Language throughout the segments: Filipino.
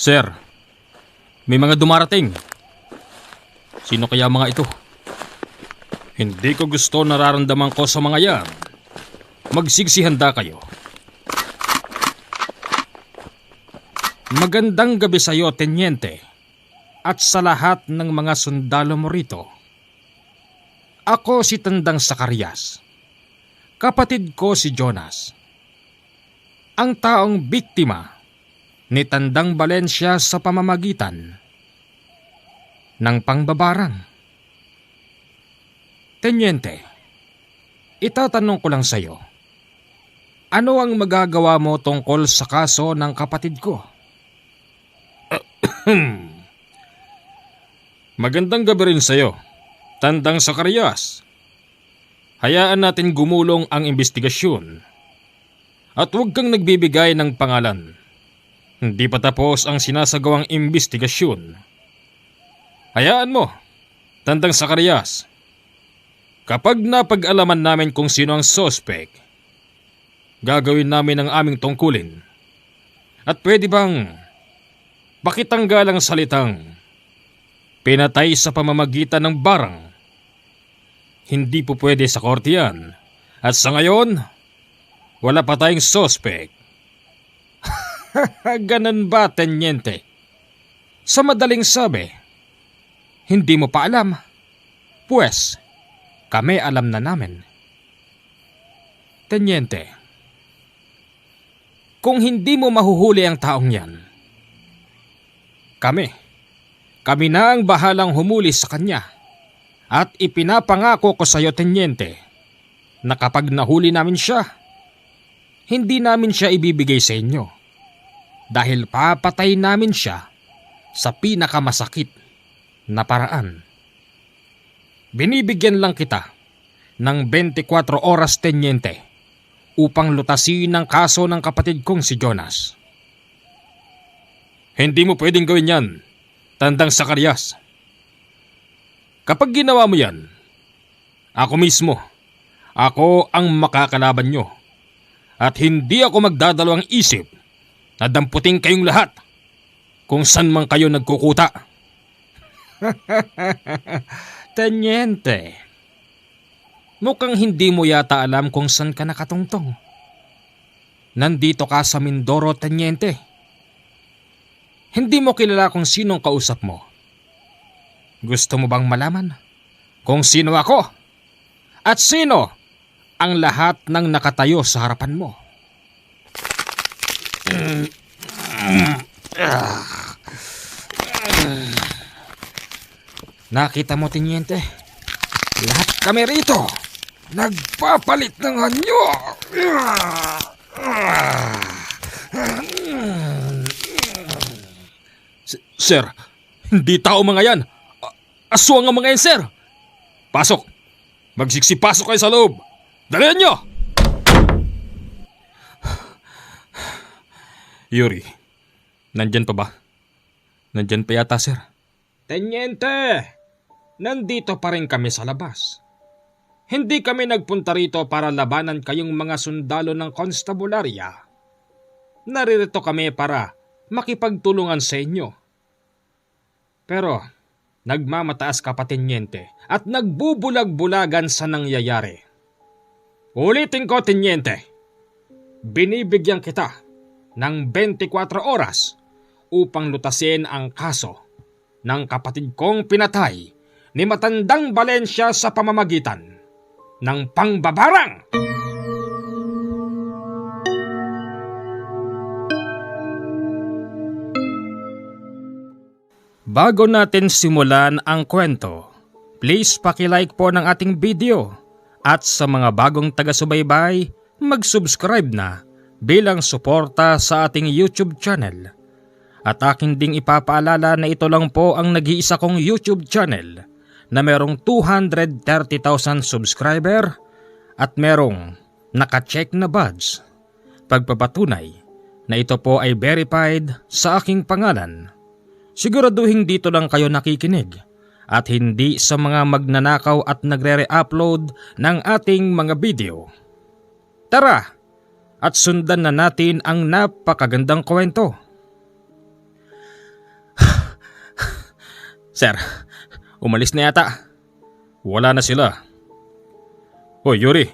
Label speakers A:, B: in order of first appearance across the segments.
A: Sir, may mga dumarating. Sino kaya mga ito? Hindi ko gusto nararamdaman ko sa mga yan. Magsigsihanda kayo. Magandang gabi sa iyo, Tenyente, at sa lahat ng mga sundalo mo rito. Ako si Tandang Zacarias. Kapatid ko si Jonas. Ang taong biktima ni Tandang Valencia sa pamamagitan ng pangbabarang. Tenyente, itatanong ko lang sa iyo. Ano ang magagawa mo tungkol sa kaso ng kapatid ko? Magandang gabi rin sa iyo, Tandang Zacarias. Hayaan natin gumulong ang investigasyon. At huwag kang nagbibigay ng pangalan. Hindi pa tapos ang sinasagawang investigasyon. Hayaan mo, Tandang Zacarias. Kapag napag-alaman namin kung sino ang suspect, gagawin namin ang aming tungkulin. At pwede bang pakitanggal ang salitang pinatay sa pamamagitan ng barang? Hindi po pwede sa korte yan. At sa ngayon, wala pa tayong suspect. Ganun ba, Tenyente? Sa madaling sabi, hindi mo pa alam. Pues, kami alam na namin. Tenyente, kung hindi mo mahuhuli ang taong yan, kami na ang bahalang humuli sa kanya. At ipinapangako ko sa iyo, Tenyente, na kapag nahuli namin siya, hindi namin siya ibibigay sa inyo. Dahil papatay namin siya sa pinakamasakit na paraan. Binibigyan lang kita ng 24 oras, Tenyente, upang lutasin ang kaso ng kapatid kong si Jonas. Hindi mo pwedeng gawin yan, Tandang Zacarias. Kapag ginawa mo yan, ako ang makakalaban nyo. At hindi ako magdadalawang isip na damputin kayong lahat kung saan man kayo nagkukuta. Tenyente, mukhang hindi mo yata alam kung saan ka nakatungtong. Nandito ka sa Mindoro, Tenyente. Hindi mo kilala kung sinong kausap mo. Gusto mo bang malaman kung sino ako? At sino ang lahat ng nakatayo sa harapan mo? Nakita mo, Tenyente? Lahat kami rito nagpapalit ng anyo. Sir, hindi tao mga yan. Aswang ang mga yan, sir. Pasok. Magsiksipasok kayo sa loob. Dalihan nyo! Yuri, nandyan pa ba? Nandyan pa yata, sir. Tenyente, nandito pa rin kami sa labas. Hindi kami nagpunta rito para labanan kayong mga sundalo ng konstabulariya. Naririto kami para makipagtulungan sa inyo. Pero nagmamataas ka pa, Tenyente, at nagbubulag-bulagan sa nangyayari. Ulitin ko, Tenyente, binibigyan kita ng 24 oras upang lutasin ang kaso ng kapatid kong pinatay ni Matandang Valencia sa pamamagitan ng pangbabarang. Bago natin simulan ang kwento, please paki-like po ng ating video at sa mga bagong taga-subaybay, mag-subscribe na bilang suporta sa ating YouTube channel. At aking ding ipapaalala na ito lang po ang nag-iisa kong YouTube channel na merong 230,000 subscriber at merong naka-check na badge. Pagpapatunay na ito po ay verified sa aking pangalan. Siguraduhin dito lang kayo nakikinig at hindi sa mga magnanakaw at nagre-re-upload ng ating mga video. Tara at sundan na natin ang napakagandang kwento. Sir, umalis na yata. Wala na sila. Hoy, Yuri.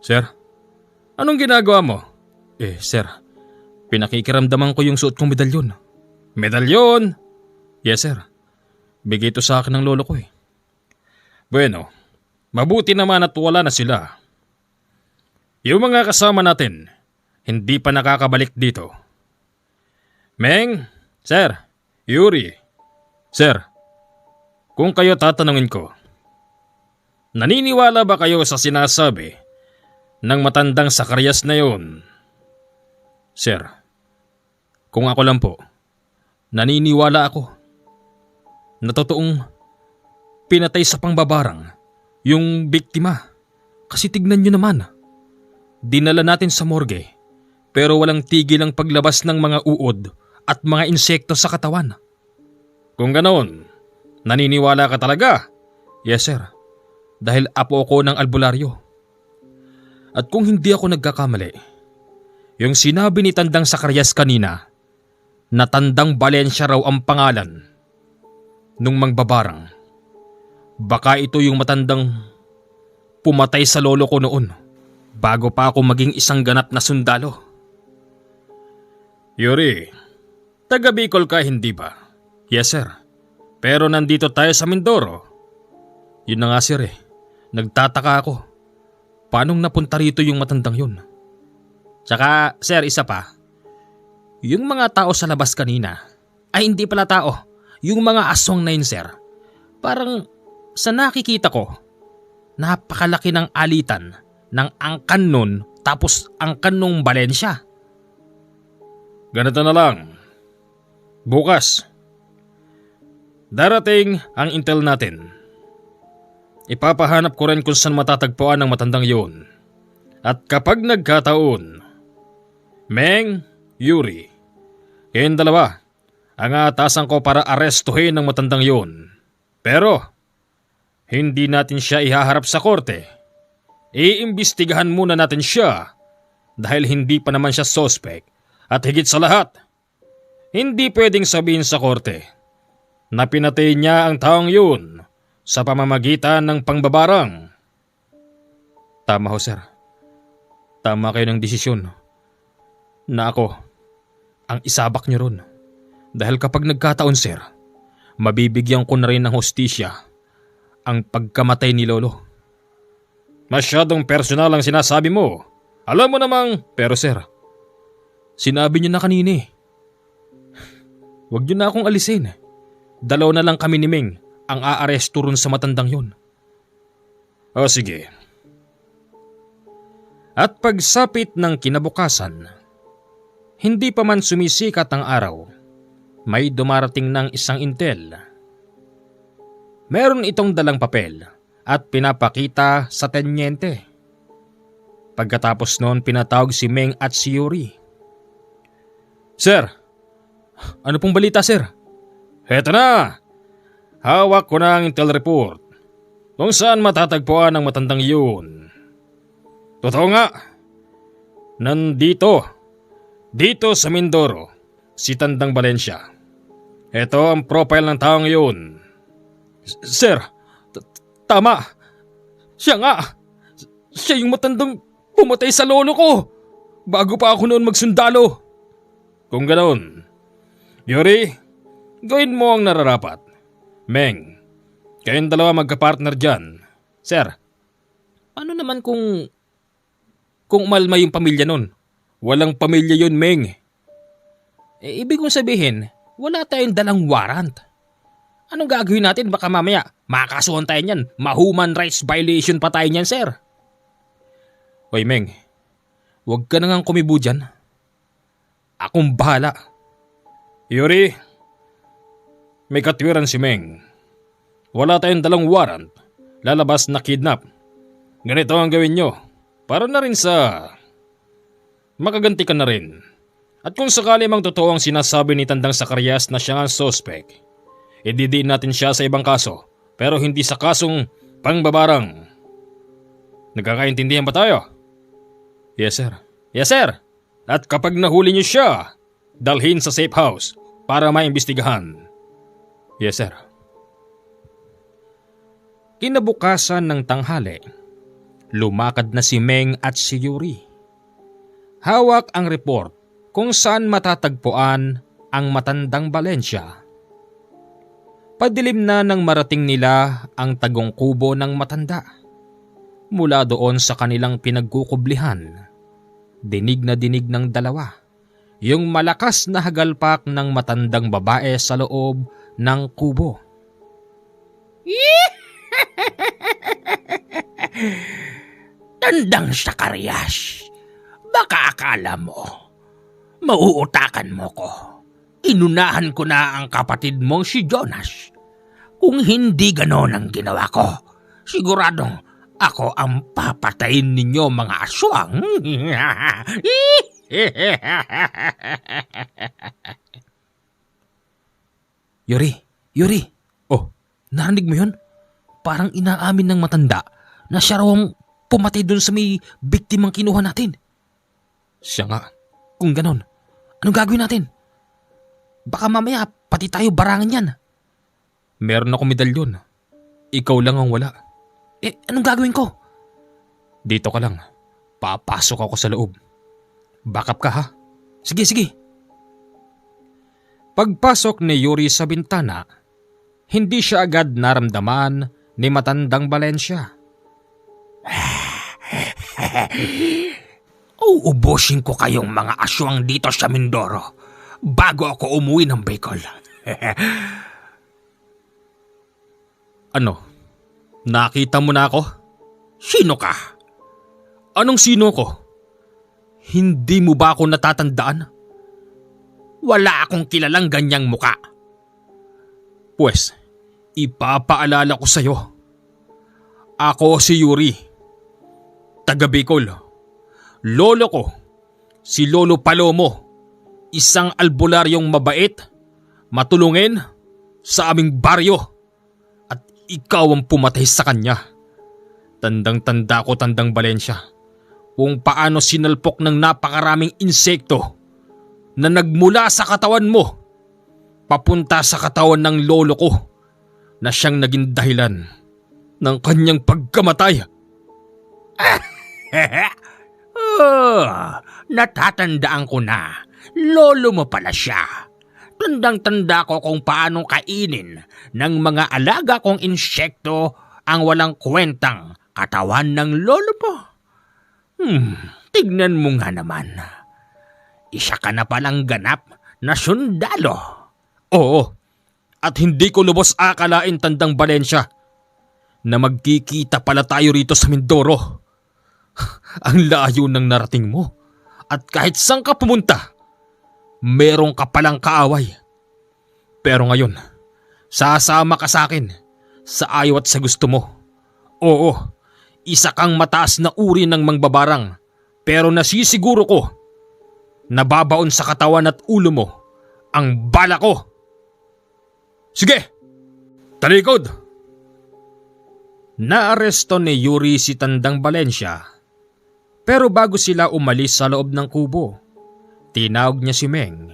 A: Sir, anong ginagawa mo? Sir, pinakikiramdaman ko yung suot kong medalyon. Medalyon? Yes, sir. Bigay ito sa akin ng lolo ko Bueno, mabuti naman at wala na sila. Yung mga kasama natin, hindi pa nakakabalik dito. Meng, sir, Yuri, sir, kung kayo tatanungin ko, naniniwala ba kayo sa sinasabi ng matandang Zacarias na yun? Sir, kung ako lang po, naniniwala ako na totoong pinatay sa pangbabarang yung biktima. Kasi tignan nyo naman, dinala natin sa morgue pero walang tigil ang paglabas ng mga uod at mga insekto sa katawan. Kung ganoon, naniniwala ka talaga? Yes, sir. Dahil apo ko ng albularyo. At kung hindi ako nagkakamali, yung sinabi ni Tandang Zacarias kanina na Tandang Valencia raw ang pangalan nung mangbabarang, baka ito yung matandang pumatay sa lolo ko noon bago pa ako maging isang ganap na sundalo. Yuri, taga Bicol ka hindi ba? Yes, sir. Pero nandito tayo sa Mindoro. Yun na nga, sir Nagtataka ako. Paanong napunta rito yung matandang yun? Tsaka, sir, isa pa. Yung mga tao sa labas kanina, ay hindi pala tao. Yung mga aswang na yun, sir. Parang sa nakikita ko, napakalaki ng alitan ng angkan nun tapos angkan nung Valencia. Ganito na lang. Bukas, darating ang intel natin. Ipapahanap ko rin kung saan matatagpuan ang matandang yun. At kapag nagkataon, Meng, Yuri, kayong dalawa, ang aatasan ko para arestuhin ang matandang yun. Pero, hindi natin siya ihaharap sa korte. Iimbestigahan muna natin siya dahil hindi pa naman siya suspect. At higit sa lahat, hindi pwedeng sabihin sa korte na pinatay niya ang taong yun sa pamamagitan ng pangbabarang. Tama ho, sir. Tama kayo ng desisyon na ako ang isabak niyo ron. Dahil kapag nagkataon, sir, mabibigyan ko na rin ng hustisya ang pagkamatay ni lolo. Masyadong personal ang sinasabi mo. Alam mo namang, pero sir, sinabi niyo na kanina Huwag niyo na akong alisin. Dalaw na lang kami ni Meng ang aaresto ron sa matandang yun. O sige. At pagsapit ng kinabukasan, hindi pa man sumisikat ang araw, may dumarating ng isang intel. Meron itong dalang papel at pinapakita sa tenyente. Pagkatapos noon pinatawag si Meng at si Yuri. Sir, ano pong balita, sir? Heto na! Hawak ko na ang intel report kung saan matatagpuan ang matandang yun. Totoo nga, nandito, dito sa Mindoro, si Tandang Valencia. Heto ang profile ng taong yun. Sir, tama. Siya nga. Siya yung matandang pumatay sa lolo ko bago pa ako noon magsundalo. Kung ganoon, Yuri, gawin mo ang nararapat. Meng, kayong dalawa magka-partner dyan. Sir, ano naman kung umalma yung pamilya nun? Walang pamilya yun, Meng. Ibig kong sabihin, wala tayong dalang warrant. Anong gagawin natin? Baka mamaya makakasuhan tayo niyan. Ma-human rights violation pa tayo niyan, sir. Hoy, Meng, huwag ka na ngang kumibo dyan. Akong bahala. Yuri, may katwiran si Meng. Wala tayong dalang warrant. Lalabas na kidnap. Ganito ang gawin nyo. Para na rin sa makaganti ka na rin. At kung sakali mang totoo ang sinasabi ni Tandang Zacarias na siya ang suspect, ididiin natin siya sa ibang kaso, pero hindi sa kasong pangbabarang. Nagkakaintindihan ba tayo? Yes, sir. Yes, sir. At kapag nahuli niyo siya, dalhin sa safe house para maimbestigahan. Yes, sir. Kinabukasan ng tanghali, lumakad na si Meng at si Yuri. Hawak ang report kung saan matatagpuan ang matandang Valencia. Padilim na nang marating nila ang tagong kubo ng matanda. Mula doon sa kanilang pinagkukublihan, dinig na dinig ng dalawa yung malakas na hagalpak ng matandang babae sa loob ng kubo.
B: Tandang Zacarias, baka akala mo, mauutakan mo ko. Inunahan ko na ang kapatid mong si Jonas. Kung hindi ganon ang ginawa ko, siguradong ako ang papatayin ninyo mga aswang.
A: Yuri, oh, narinig mo yun? Parang inaamin ng matanda na siya raw ang pumatay dun sa may biktimang kinuha natin. Siya nga, kung ganon, anong gagawin natin? Baka mamaya pati tayo barangan yan. Meron akong medalyon. Ikaw lang ang wala. Anong gagawin ko? Dito ka lang. Papasok ako sa loob. Backup ka ha? Sige. Pagpasok ni Yuri sa bintana, hindi siya agad naramdaman ni matandang Valencia.
B: Uubusin ko kayong mga aswang dito sa Mindoro bago ako umuwi ng Bicol.
A: Ano? Nakita mo na ako?
B: Sino ka?
A: Anong sino ko? Hindi mo ba ako natatandaan?
B: Wala akong kilalang ganyang muka.
A: Pues, ipapaalala ko sa'yo. Ako si Yuri. Taga Bicol. Lolo ko, si Lolo Palomo. Isang albularyong mabait, matulungin sa aming baryo. At ikaw ang pumatay sa kanya. Tandang-tanda ko, Tandang Valencia, kung paano sinalpok ng napakaraming insekto na nagmula sa katawan mo papunta sa katawan ng lolo ko na siyang naging dahilan ng kanyang pagkamatay.
B: Natatandaan ko na. Lolo mo pala siya. Tandang-tanda ko kung paano kainin ng mga alaga kong insekto ang walang kwentang katawan ng lolo mo. Tignan mo nga naman. Isa ka na palang ganap na sundalo.
A: Oo, at hindi ko lubos akalain, Tandang Valencia, na magkikita pala tayo rito sa Mindoro. Ang layo ng narating mo, at kahit saan ka pumunta, meron ka palang kaaway. Pero ngayon, sasama ka sa akin sa ayaw at sa gusto mo. Oo, isa kang mataas na uri ng mangbabarang, pero nasisiguro ko nababaon sa katawan at ulo mo ang bala ko. Sige, talikod! Naaresto ni Yuri si Tandang Valencia, pero bago sila umalis sa loob ng kubo, tinawag niya si Meng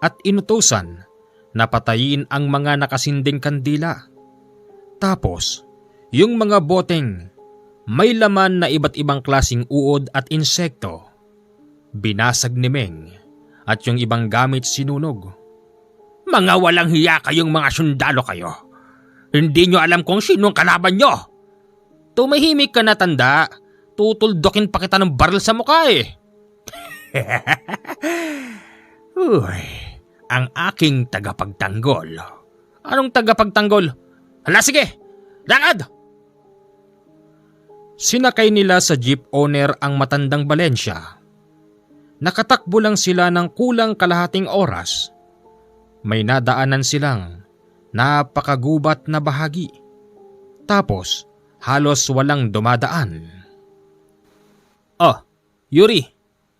A: at inutusan na patayin ang mga nakasinding kandila. Tapos, yung mga boteng may laman na iba't ibang klasing uod at insekto, binasag ni Meng at yung ibang gamit sinunog.
B: Mga walang hiya kayong mga sundalo kayo. Hindi nyo alam kung sinong kalaban nyo.
A: Tumahimik ka na, tanda. Tutuldokin pa kita ng baril sa mukha eh.
B: Uy, ang aking tagapagtanggol.
A: Anong tagapagtanggol? Hala, sige, lakad! Sinakay nila sa jeep owner ang matandang Valencia. Nakatakbo lang sila ng kulang kalahating oras. May nadaanan silang napakagubat na bahagi. Tapos halos walang dumadaan. Oh, Yuri,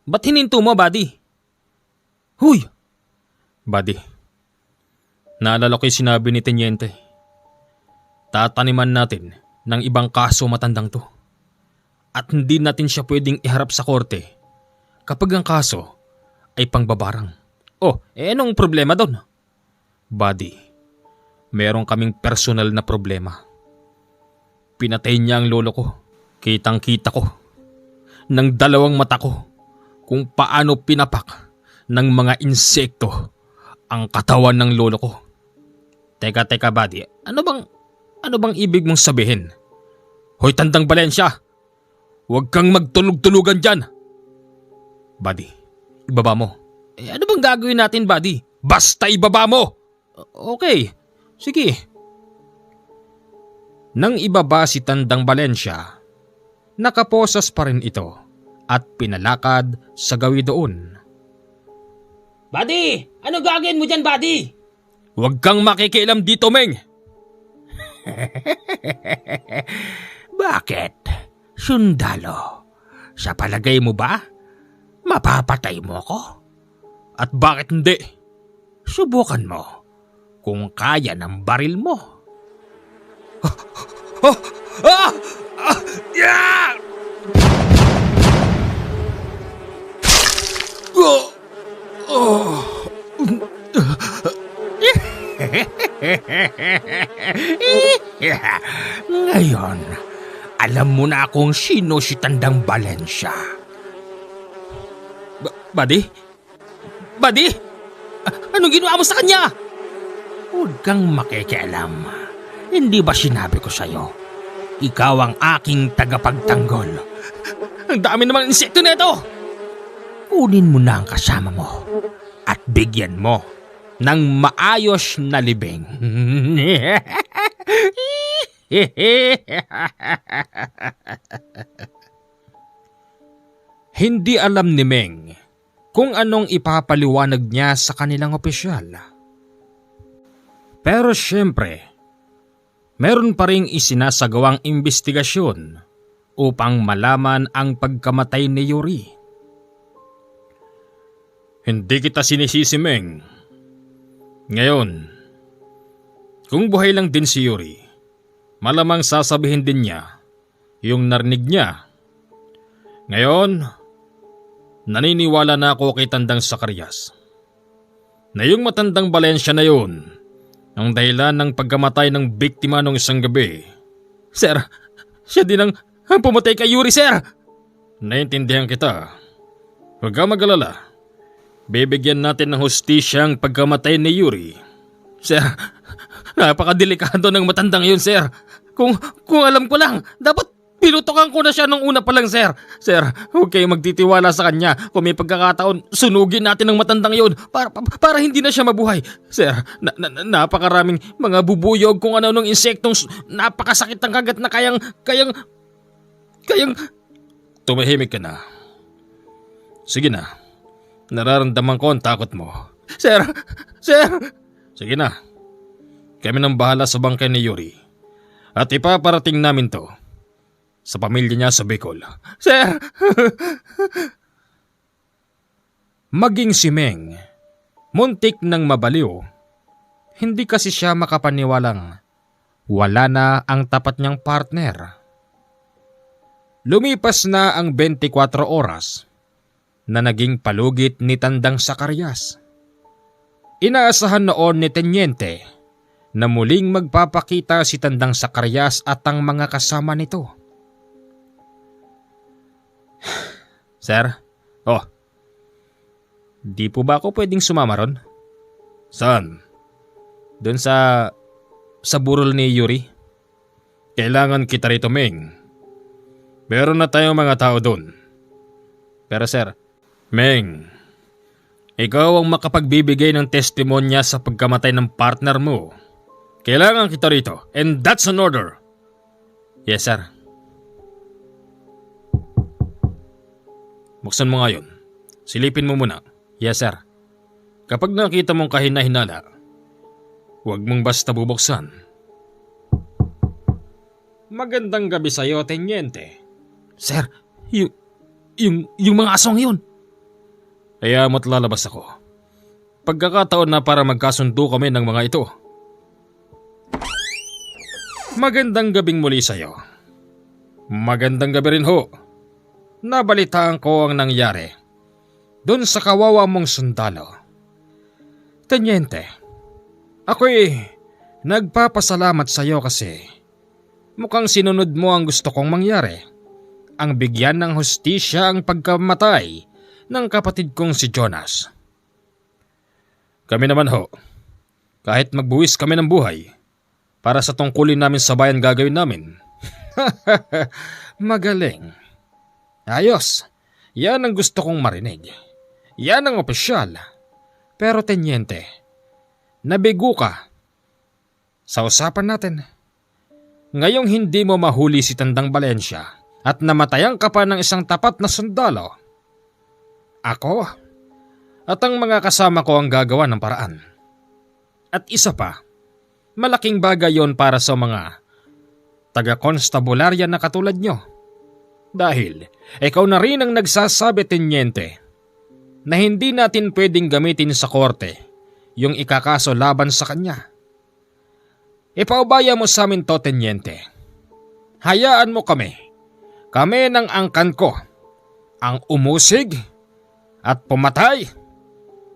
A: ba't hininto mo, buddy? Huy! Buddy, naalala ko yung sinabi ni Teniente. Tataniman natin ng ibang kaso matandang to. At hindi natin siya pwedeng iharap sa korte kapag ang kaso ay pangbabarang. Oh, anong problema doon? Buddy, meron kaming personal na problema. Pinatay niya ang lolo ko. Kitang-kita ko ng dalawang mata ko kung paano pinapak ng mga insekto ang katawan ng lolo ko. Teka buddy, ano bang ibig mong sabihin? Hoy tandang Valencia, huwag kang magtulog-tulugan dyan. Buddy, ibaba mo. Ano bang gagawin natin buddy? Basta ibaba mo! Okay, sige. Nang ibaba si Tandang Valencia, nakaposas pa rin ito at pinalakad sa gawi doon.
B: Buddy! Ano gagawin mo dyan, buddy?
A: Huwag kang makikialam dito, Meng!
B: Bakit? Sundalo, sa palagay mo ba, mapapatay mo ko?
A: At bakit hindi?
B: Subukan mo kung kaya ng baril mo.
A: Yeah!
B: Ngayon, alam mo na kung sino si Tandang Valencia.
A: Buddy? Buddy? Anong ginawa mo sa kanya?
B: Huwag kang makikialam. Hindi ba sinabi ko sa'yo, ikaw ang aking tagapagtanggol?
A: Ang dami namang insekto na ito!
B: Kunin mo na ang kasama mo at bigyan mo ng maayos na libing.
A: Hindi alam ni Meng kung anong ipapaliwanag niya sa kanilang opisyal. Pero syempre, meron pa ring isinasagawang imbestigasyon upang malaman ang pagkamatay ni Yuri. Hindi kita sinisisi, Meng. Ngayon, kung buhay lang din si Yuri, malamang sasabihin din niya yung narinig niya. Ngayon, naniniwala na ako kay Tandang Zacarias na yung matandang Valencia na yun ang dahilan ng pagkamatay ng biktima nung isang gabi. Sir, siya din ang pumatay kay Yuri, sir! Naintindihan kita. Huwag kang mag-alala. Bibigyan natin ng hustisya ang pagkamatay ni Yuri. Sir, napakadelikado ng matandang yun, sir. Kung alam ko lang, dapat pinutokan ko na siya nung una pa lang, sir. Sir, huwag kayong magtitiwala sa kanya. Kung may pagkakataon, sunugin natin ng matandang yun para hindi na siya mabuhay. Sir, napakaraming mga bubuyog kung ano nung insektong napakasakit ng kagat na kayang... Tumahimik ka na. Sige na. Nararamdaman ko ang takot mo. Sir! Sige na. Kami nang bahala sa bangkay ni Yuri. At ipaparating namin to sa pamilya niya sa Bicol. Sir! Maging si Meng, muntik nang mabaliw. Hindi kasi siya makapaniwalang wala na ang tapat niyang partner. Lumipas na ang 24 oras na naging palugit ni Tandang Zacarias. Inaasahan noon ni Tenyente na muling magpapakita si Tandang Zacarias at ang mga kasama nito. Sir? Oh. Di po ba ako pwedeng sumama ron? Saan? Doon sa burol ni Yuri. Kailangan kita rito, Meng. Meron na tayong mga tao doon. Pero sir, Meng, ikaw ang makapagbibigay ng testimonya sa pagkamatay ng partner mo. Kailangan kita rito, and that's an order. Yes, sir. Buksan mo nga yun. Silipin mo muna. Yes, sir. Kapag nakita mong kahina-hinala, huwag mong basta bubuksan. Magandang gabi sa'yo, Tenyente. Sir, yung mga asong yun. Kaya mo't lalabas ako. Pagkakataon na para magkasundo kami ng mga ito. Magandang gabing muli sa'yo. Magandang gabi rin ho. Nabalitaan ko ang nangyari doon sa kawawa mong sundalo. Tenyente, ako'y nagpapasalamat sa'yo kasi Mukhang sinunod mo ang gusto kong mangyari. Ang bigyan ng hustisya ang pagkamatay ng kapatid kong si Jonas. Kami naman ho, kahit magbuwis kami ng buhay, para sa tungkulin namin sa bayan gagawin namin. Magaling. Ayos, yan ang gusto kong marinig. Yan ang opisyal. Pero tenyente, nabigo ka. Sa usapan natin, ngayong hindi mo mahuli si Tandang Valencia at namatayan ka pa ng isang tapat na sundalo, ako at ang mga kasama ko ang gagawa ng paraan. At isa pa, malaking bagay yon para sa mga taga-konstabularya na katulad nyo. Dahil ikaw na rin ang nagsasabi, tenyente, na hindi natin pwedeng gamitin sa korte yung ikakaso laban sa kanya. Ipaubaya mo sa amin to, tenyente. Hayaan mo kami. Kami ng angkan ko ang umusig at pumatay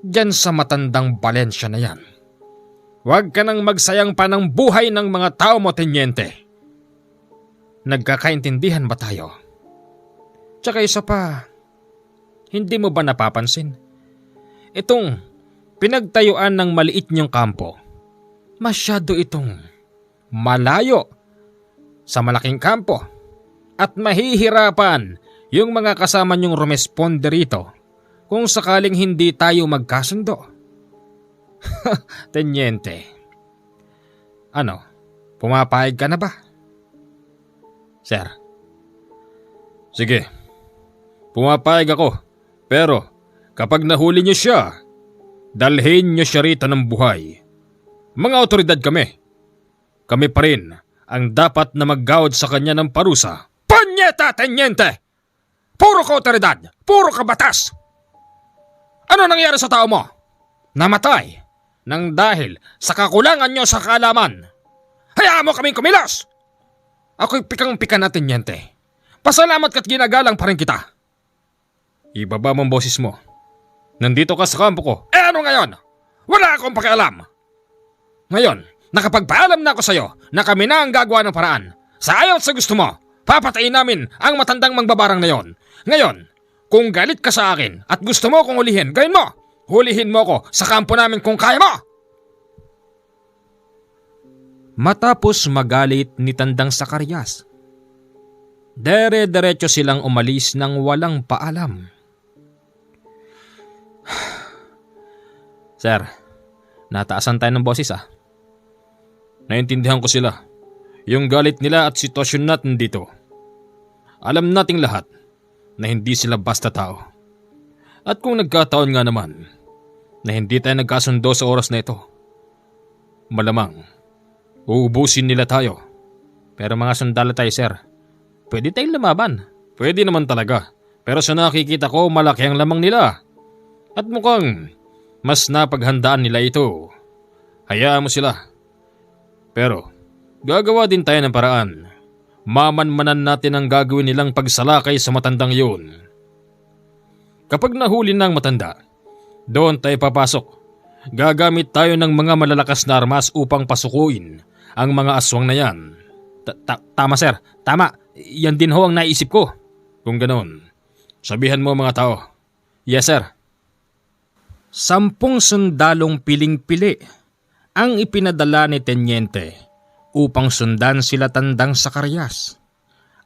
A: diyan sa matandang Valencia na yan. Huwag ka nang magsayang pa ng buhay ng mga tao mo, tenyente. Nagkakaintindihan ba tayo? Tsaka isa pa, hindi mo ba napapansin? Itong pinagtayuan ng maliit niyong kampo, masyado itong malayo sa malaking kampo at mahihirapan yung mga kasama niyong rumesponde rito kung sakaling hindi tayo magkasundo. Tenyente, ano, pumapayag ka na ba? Sir. Sige, pumapayag ako, pero kapag nahuli niyo siya, dalhin niyo siya rito ng buhay. Mga otoridad kami. Kami pa rin ang dapat na maggawad sa kanya ng parusa. Panyeta, tenyente! Puro ka otoridad! Puro ka batas! Ano nangyari sa tao mo? Namatay nang dahil sa kakulangan nyo sa kaalaman. Hayaan mo kaming kumilos! Ako'y pikang-pika na, tenyente. Pasalamat ka't ginagalang pa rin kita. Ibaba mo ang boses mo. Nandito ka sa kampo ko. Ano ngayon? Wala akong pakialam. Ngayon, nakapagpaalam na ako sa'yo na kami na ang gagawa ng paraan. Sa ayaw at sa gusto mo, papatayin namin ang matandang mangbabarang na yon. Ngayon, kung galit ka sa akin at gusto mo akong hulihin, gawin mo. Hulihin mo ako sa kampo namin kung kaya mo. Matapos magalit ni Tandang Zacarias, dere-derecho silang umalis ng walang paalam. Sir, nataasan tayo ng boses ah. Naintindihan ko sila. Yung galit nila at sitwasyon natin dito. Alam nating lahat na hindi sila basta tao. At kung nagkataon nga naman na hindi tayo nagkasundo sa oras na ito, malamang uubusin nila tayo. Pero mga sundalo tayo, sir. Pwede tayong lumaban. Pwede naman talaga. Pero sa nakikita ko, malaki ang lamang nila. At mukhang mas napaghandaan nila ito. Hayaan mo sila. Pero gagawa din tayo ng paraan. Mamanmanan natin ang gagawin nilang pagsalakay sa matandang yun. Kapag nahuli na ang matanda, doon tayo papasok. Gagamit tayo ng mga malalakas na armas upang pasukuin ang mga aswang na yan. Tama sir, tama. Yan din ho ang naisip ko. Kung ganoon, sabihan mo mga tao. Yes sir. 10 sundalong piling-pili ang ipinadala ni Tenyente upang sundan sila Tandang Zacarias.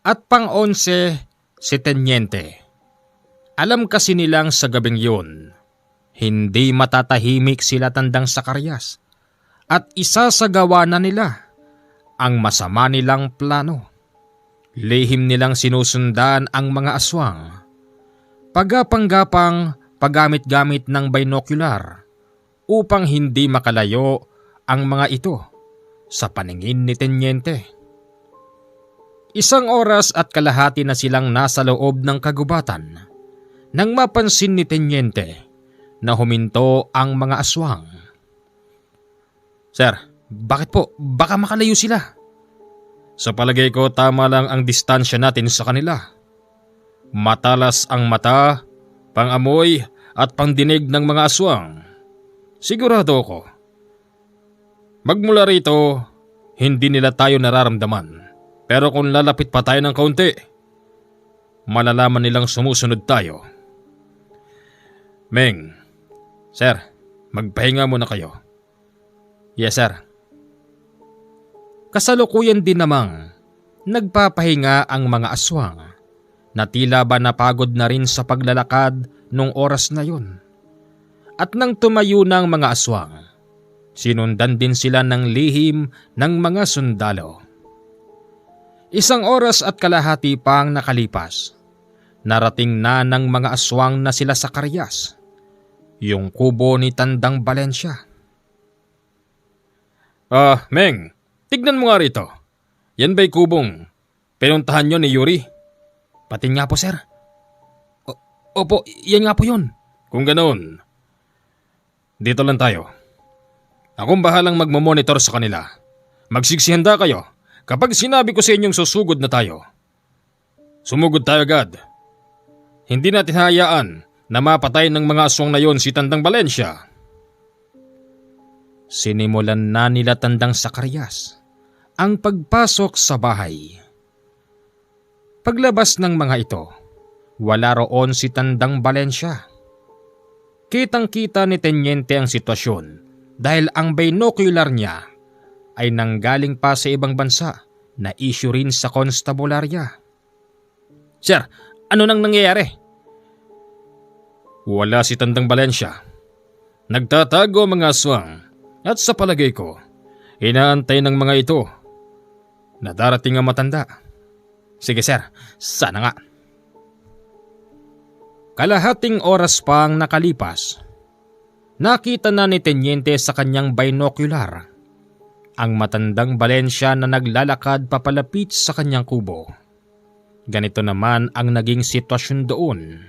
A: At pang-11 si Tenyente. Alam kasi nilang sa gabing yun, hindi matatahimik sila Tandang Zacarias at isasagawa na nila ang masama nilang plano. Lihim nilang sinusundan ang mga aswang. Pagapang-gapang paggamit-gamit ng binocular upang hindi makalayo ang mga ito sa paningin ni Tenyente. 1 oras at kalahati na silang nasa loob ng kagubatan nang mapansin ni Tenyente na huminto ang mga aswang. Sir, bakit po? Baka makalayo sila. Sa palagay ko, tama lang ang distansya natin sa kanila. Matalas ang mata, pangamoy at pangdinig ng mga aswang. Sigurado ako. Magmula rito, hindi nila tayo nararamdaman. Pero kung lalapit pa tayo ng kaunti, malalaman nilang sumusunod tayo. Meng, sir, magpahinga muna kayo. Yes, sir. Kasalukuyan din namang nagpapahinga ang mga aswang na tila ba napagod na rin sa paglalakad nung oras na yun. At nang tumayo ng mga aswang, sinundan din sila ng lihim ng mga sundalo. 1 oras at kalahati pang nakalipas, narating na ng mga aswang na sila sa Karyas, yung kubo ni Tandang Valencia. Meng, tignan mo nga rito. Yan ba'y kubong pinuntahan nyo ni Yuri? Patin nga po, sir. Opo, yan nga po yun. Kung ganoon, dito lang tayo. Akong bahalang magmamonitor sa kanila. Magsigsihanda kayo kapag sinabi ko sa inyong susugod na tayo. Sumugod tayo agad. Hindi natin hayaan na mapatay ng mga aswang na yon si Tandang Valencia. Sinimulan na nila Tandang Zacarias ang pagpasok sa bahay. Paglabas ng mga ito, wala roon si Tandang Valencia. Kitang-kita ni Tenyente ang sitwasyon dahil ang binocular niya ay nanggaling pa sa ibang bansa na issue rin sa konstabularya. Sir, ano nang nangyayari? Wala si Tandang Valencia. Nagtatago mga aswang at sa palagay ko, inaantay ng mga ito na darating ang matanda. Sige sir, sana nga. Kalahating oras pang nakalipas, nakita na ni Tenyente sa kanyang binocular ang matandang Valencia na naglalakad papalapit sa kanyang kubo. Ganito naman ang naging sitwasyon doon.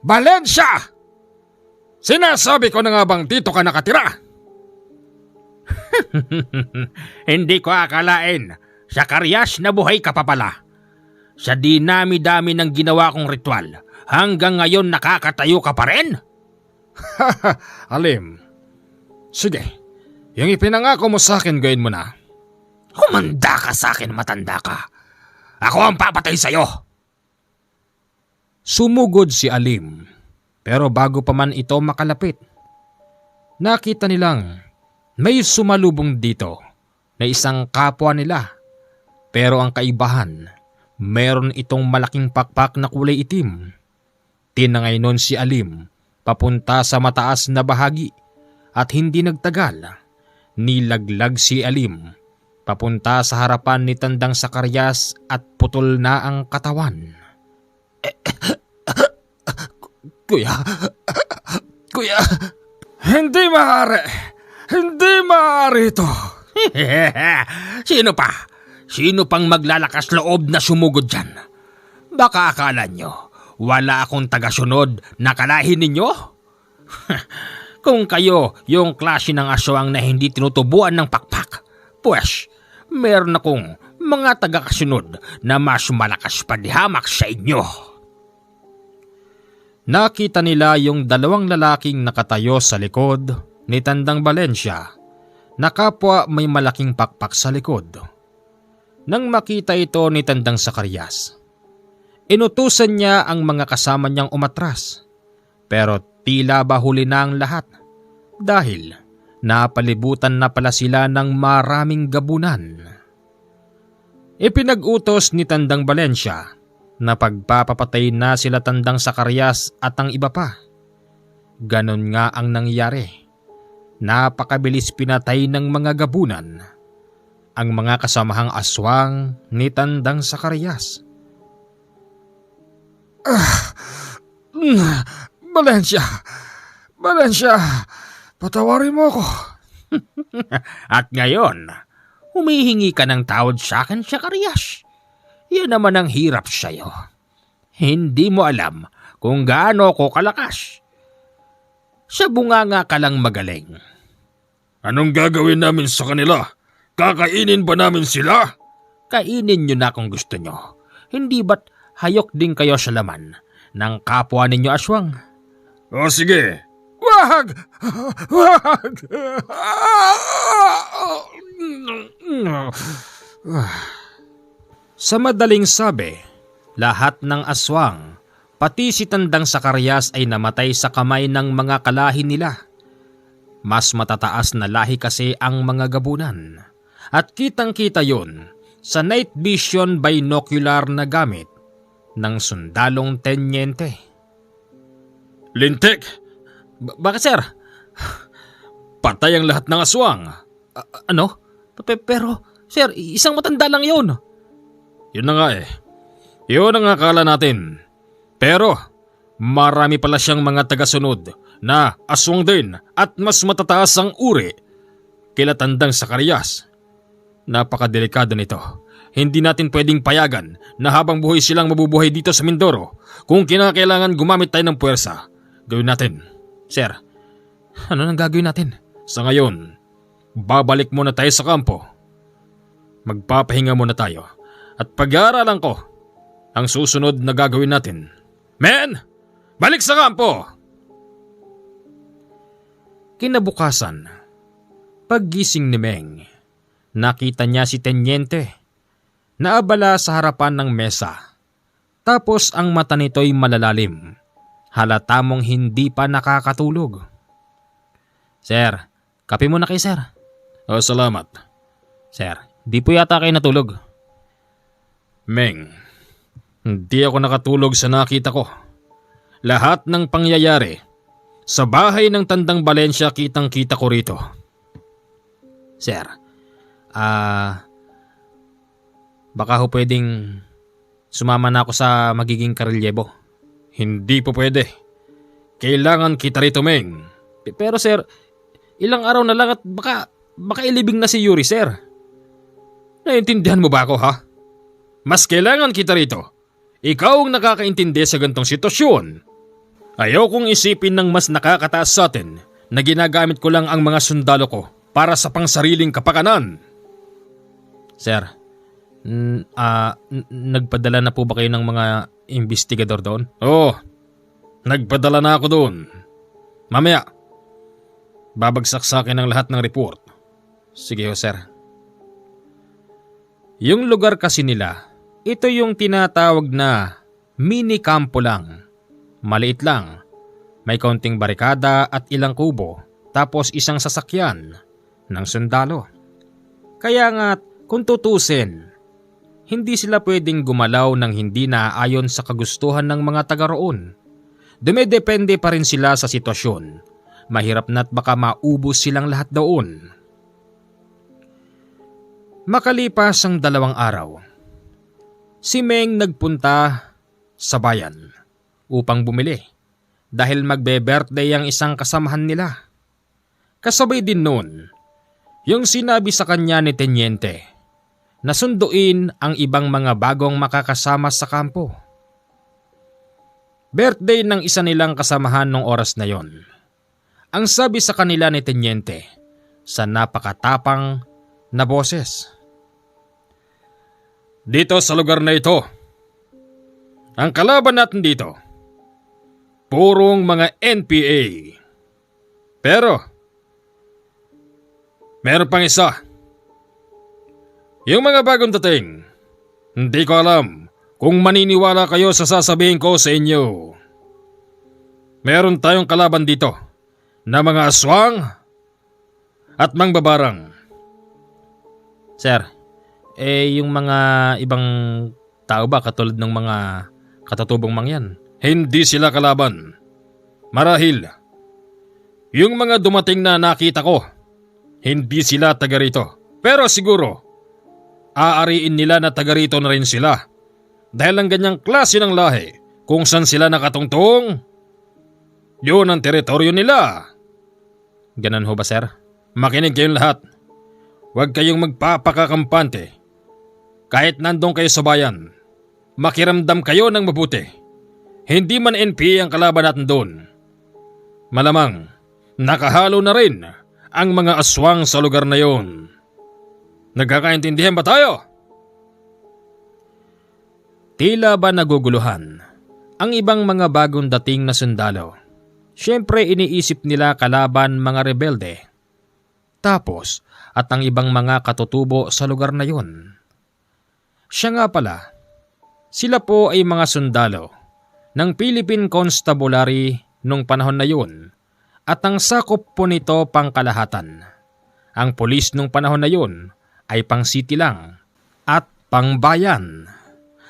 A: Valencia! Sinasabi ko na nga bang dito ka nakatira?
B: Hindi ko akalain, sa Karyas na buhay ka pa pala. Sa dinami-dami ng ginawa kong ritual, hanggang ngayon nakakatayo ka pa rin?
A: Alim, sige, yung ipinangako mo sa akin gawin mo na.
B: Humanda ka sa akin, matanda ka. Ako ang papatay sa'yo.
A: Sumugod si Alim, pero bago pa man ito makalapit, nakita nilang may sumalubong dito na isang kapwa nila. Pero ang kaibahan, meron itong malaking pakpak na kulay itim. Tinangay nun si Alim papunta sa mataas na bahagi at hindi nagtagal, nilaglag si Alim papunta sa harapan ni Tandang Zacarias at putol na ang katawan. Kuya, hindi maaari ito.
B: Sino pang maglalakas loob na sumugod dyan? Baka akala nyo, wala akong tagasunod na kalahin ninyo? Kung kayo yung klase ng aswang na hindi tinutubuan ng pakpak, pues meron akong mga tagakasunod na mas malakas pa di hamak sa inyo.
A: Nakita nila yung 2 lalaking nakatayo sa likod ni Tandang Valencia na kapwa may malaking pakpak sa likod. Nang makita ito ni Tandang Zacarias, inutusan niya ang mga kasama niyang umatras. Pero tila ba huli na ang lahat dahil napalibutan na pala sila ng maraming gabunan. Ipinag-utos ni Tandang Valencia na pagpapapatay na sila Tandang Zacarias at ang iba pa. Ganon nga ang nangyari. Napakabilis pinatay ng mga gabunan ang mga kasamahang aswang ni Tandang Zacarias. Valencia, patawarin mo ako.
B: At ngayon, humihingi ka ng tawad sa akin, Zacarias. Yan naman ang hirap sa'yo. Hindi mo alam kung gaano ko kalakas. Sa bunganga ka lang magaling.
A: Anong gagawin namin sa kanila? Kakainin ba namin sila?
B: Kainin nyo na kung gusto nyo. Hindi ba't hayok din kayo sa laman ng kapwa ninyo aswang?
A: O sige.
B: Wag!
A: Sa madaling sabi, lahat ng aswang, pati si Tandang Sakaryas ay namatay sa kamay ng mga kalahi nila. Mas matataas na lahi kasi ang mga gabunan. At kitang-kita yon sa night vision binocular na gamit ng sundalong tenyente. Lintik! Bakit sir? Patay ang lahat ng aswang.
B: Ano? Pero, sir, isang matanda lang yun.
A: Yun na nga eh. Yun ang akala natin. Pero, marami pala siyang mga tagasunod na aswang din at mas matataas ang uri kila Tandang Sakaryas. Napakadelikado nito. Hindi natin pwedeng payagan na habang buhay silang mabubuhay dito sa Mindoro. Kung kinakailangan gumamit tayo ng puwersa, gawin natin.
B: Sir, ano nang gagawin natin?
A: Sa ngayon, babalik muna tayo sa kampo. Magpapahinga muna tayo at pag-aaralan ko ang susunod na gagawin natin. Men! Balik sa kampo! Kinabukasan, paggising ni Meng, nakita niya si Tenyente na abala sa harapan ng mesa. Tapos ang mata nito'y malalalim. Halata mong hindi pa nakakatulog. Sir, kape muna kayo sir. Oh, salamat.
B: Sir, di po yata kayo natulog.
A: Meng, hindi ako nakatulog sa nakita ko. Lahat ng pangyayari sa bahay ng Tandang Valencia kitang-kita ko rito.
B: Sir, baka ho pwedeng sumama na ako sa magiging karelyebo.
A: Hindi po pwede. Kailangan kita rito, Meng.
B: Pero sir, ilang araw na lang at baka ilibing na si Yuri, sir.
A: Naiintindihan mo ba ako, ha? Mas kailangan kita rito. Ikaw ang nakakaintindi sa gantong sitwasyon. Ayaw kong isipin ng mas nakakataas sa atin na ginagamit ko lang ang mga sundalo ko para sa pangsariling kapakanan.
B: Sir, nagpadala na po ba kayo ng mga investigador doon?
A: Oo, nagpadala na ako doon. Mamaya, babagsak sa akin ang lahat ng report.
B: Sige ho, sir.
A: Yung lugar kasi nila, ito yung tinatawag na mini kampo lang. Maliit lang. May kaunting barikada at ilang kubo, tapos isang sasakyan ng sundalo. Kaya nga, kung tutusin, hindi sila pwedeng gumalaw ng hindi naaayon sa kagustuhan ng mga taga roon. Dumedepende pa rin sila sa sitwasyon. Mahirap na't baka maubos silang lahat doon. Makalipas ang 2 araw, si Meng nagpunta sa bayan upang bumili dahil magbe-birthday ang isang kasamahan nila. Kasabay din noon, yung sinabi sa kanya ni Tenyente na sunduin ang ibang mga bagong makakasama sa kampo. Birthday ng isa nilang kasamahan nung oras na yon. Ang sabi sa kanila ni Tenyente sa napakatapang na boses. Dito sa lugar na ito, ang kalaban natin dito, purong mga NPA. Pero, meron pang isa. Yung mga bagong dating, hindi ko alam kung maniniwala kayo sa sasabihin ko sa inyo. Meron tayong kalaban dito na mga aswang at mangbabarang.
B: Sir, yung mga ibang tao ba katulad ng mga katatubong mangyan?
A: Hindi sila kalaban. Marahil, yung mga dumating na nakita ko, hindi sila taga rito. Pero siguro, aariin nila na taga rito na rin sila. Dahil ang ganyang klase ng lahi, kung saan sila nakatungtong, yun ang teritoryo nila.
B: Ganun ho ba, sir?
A: Makinig kayong lahat. Huwag kayong magpapakakampante. Kahit nandong kayo sa bayan, makiramdam kayo ng mabuti. Hindi man NPA ang kalaban natin doon. Malamang, nakahalo na rin ang mga aswang sa lugar na yon. Nagkakaintindihan ba tayo? Tila ba naguguluhan ang ibang mga bagong dating na sundalo? Siyempre iniisip nila kalaban mga rebelde. Tapos at ang ibang mga katutubo sa lugar na yon. Siya nga pala, sila po ay mga sundalo ng Philippine Constabulary nung panahon na yun at ang sakop po nito pangkalahatan. Ang pulis nung panahon na yun ay pang city lang at pang bayan.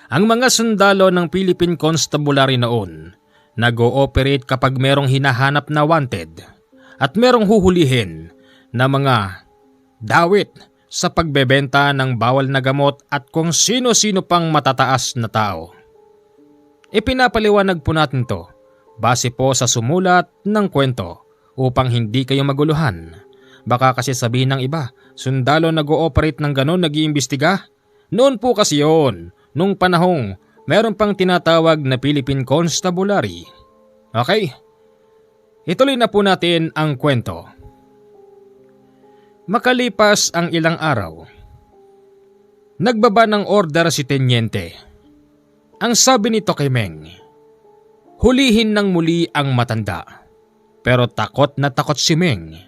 A: Ang mga sundalo ng Philippine Constabulary noon nag-ooperate kapag merong hinahanap na wanted at merong huhulihin na mga dawit sa pagbebenta ng bawal na gamot at kung sino-sino pang matataas na tao. Ipinapaliwanag po natin to base po sa sumulat ng kwento upang hindi kayo maguluhan. Baka kasi sabihin ng iba, sundalo nag-ooperate ng ganon nag-iimbestiga? Noon po kasi yun, nung panahong meron pang tinatawag na Philippine Constabulary. Okay? Ituloy na po natin ang kwento. Makalipas ang ilang araw, nagbaba ng order si Tenyente. Ang sabi nito kay Meng, hulihin ng muli ang matanda. Pero takot na takot si Meng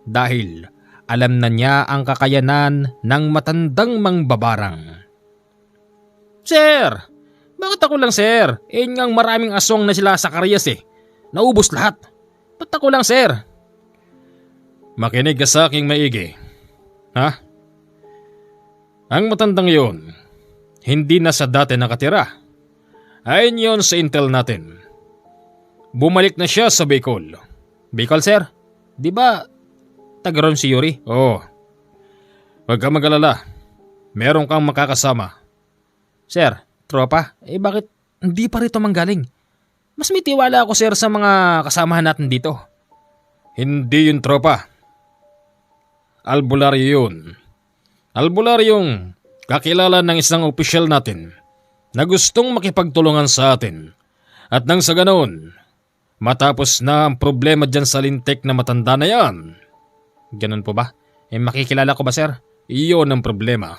A: dahil alam na niya ang kakayanan ng matandang mangbabarang. Sir, bakit ako lang sir? Ngang maraming aswang na sila sa Karyas Naubos lahat. Ba't ako lang sir? Makinig ka sa aking maigi. Ha? Ang matandang yun, hindi na sa dati nakatira. Ayon yun sa intel natin. Bumalik na siya sa Bicol. Bicol sir? Di ba tagaron si Yuri? Oo. Huwag ka mag-alala. Meron kang makakasama. Sir, tropa, bakit hindi pa rito manggaling? Mas may tiwala ako sir sa mga kasamahan natin dito. Hindi yun tropa. Albularyo yun. Albularyong kakilala ng isang opisyal natin na gustong makipagtulungan sa atin. At nang sa ganoon, matapos na ang problema dyan sa lintik na matanda na yan. Ganun po ba? Makikilala ko ba sir? Iyon ang problema.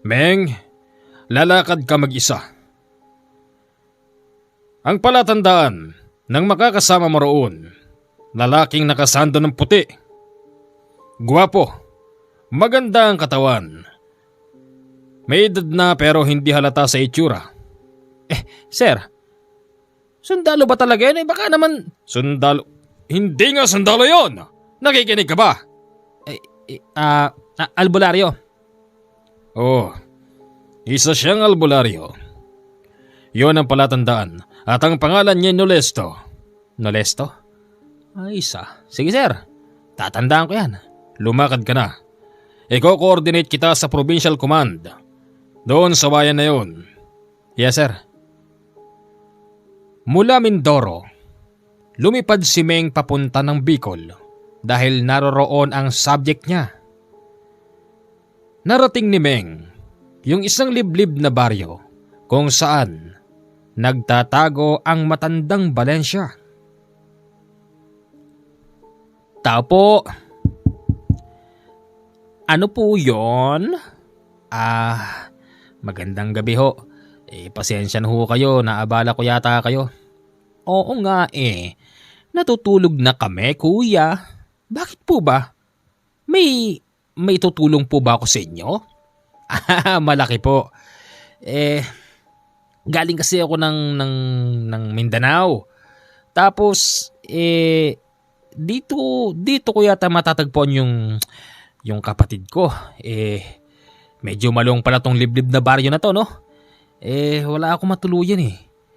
A: Meng, lalakad ka mag-isa. Ang palatandaan ng makakasama mo roon, lalaking nakasando ng puti. Guwapo, maganda ang katawan. May edad na pero hindi halata sa itsura. Sir, sundalo ba talaga yun? Baka naman… Sundalo? Hindi nga sundalo yon. Nakikinig ka ba? Albularyo. Oh, isa siyang albularyo. Yon ang palatandaan at ang pangalan niya Nolesto. Nolesto? Isa. Sige sir, tatandaan ko yan. Lumakad ka na. Iko-coordinate kita sa Provincial Command. Doon sa bayan na yun. Yes sir. Mula Mindoro, lumipad si Meng papunta ng Bicol dahil naroroon ang subject niya. Narating ni Meng yung isang liblib na baryo kung saan nagtatago ang matandang Valencia. Tao po. Ano po yon? Magandang gabi ho. Pasensya na ho kayo, naabala ko yata kayo. Oo nga natutulog na kami kuya. Bakit po ba? May tutulong po ba ako sa inyo? Malaki po. Galing kasi ako ng Mindanao. Tapos dito ko yata matatagpuan yung kapatid ko. Medyo malong pala tong liblib na baryo na to, no? Wala akong matuluyan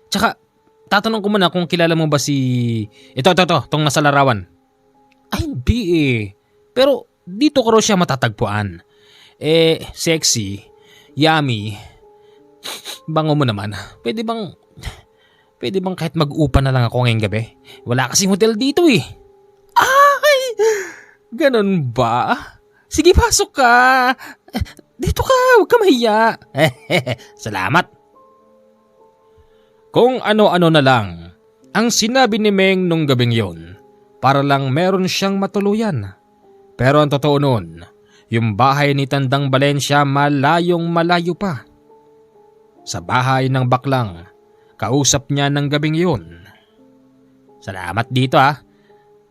A: Tsaka, tatanong ko muna kung kilala mo ba si… Ito, tong nasa larawan. Ay, hindi Pero, dito ko raw siya matatagpuan. Sexy, yummy, bango mo naman. Pwede bang kahit mag-upa na lang ako ngayong gabi? Wala kasing hotel dito Ay, ganun ba? Sige, pasok ka. Dito ka, huwag ka mahiya. Salamat. Kung ano-ano na lang ang sinabi ni Meng nung gabing yon para lang meron siyang matuluyan. Pero ang totoo nun, yung bahay ni Tandang Valencia malayong malayo pa. Sa bahay ng baklang, kausap niya ng gabing yon. Salamat dito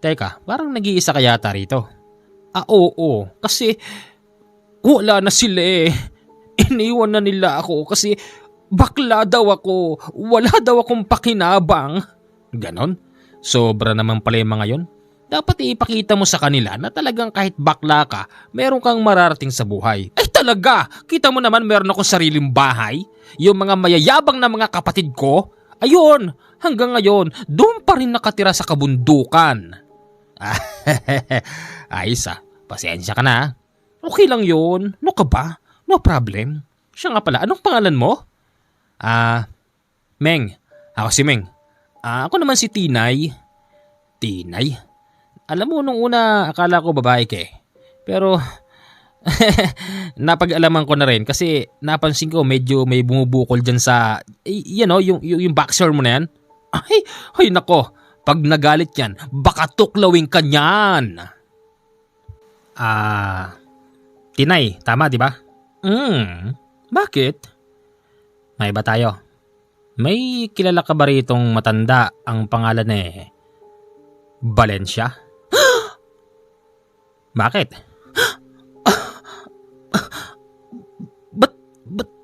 A: Teka, parang nag-iisa ka yata rito. Oo, kasi wala na sila
B: Iniwan na nila ako kasi bakla daw ako. Wala daw akong pakinabang. Ganon? Sobra naman pala yung mga yon. Dapat ipakita mo sa kanila na talagang kahit bakla ka, meron kang mararating sa buhay. Ay talaga! Kita mo naman meron akong sariling bahay. Yung mga mayayabang na mga kapatid ko, ayun, hanggang ngayon, doon pa rin nakatira sa kabundukan. Ayos pasensya ka na. Okay lang yun. No ka ba? No problem. Siya nga pala, anong pangalan mo? Meng. Ako si Meng. Ako naman si Tinay. Tinay? Alam mo, nung una, akala ko babae ka eh. Pero, napag-alaman ko na rin kasi napansin ko medyo may bumubukol dyan sa, yung boxer mo na yan. Ay nako, pag nagalit yan, baka tuklawin ka niyan. Tinay, tama di ba? Bakit? May iba tayo. May kilala ka ba ritong matanda ang pangalan Valencia? Bakit?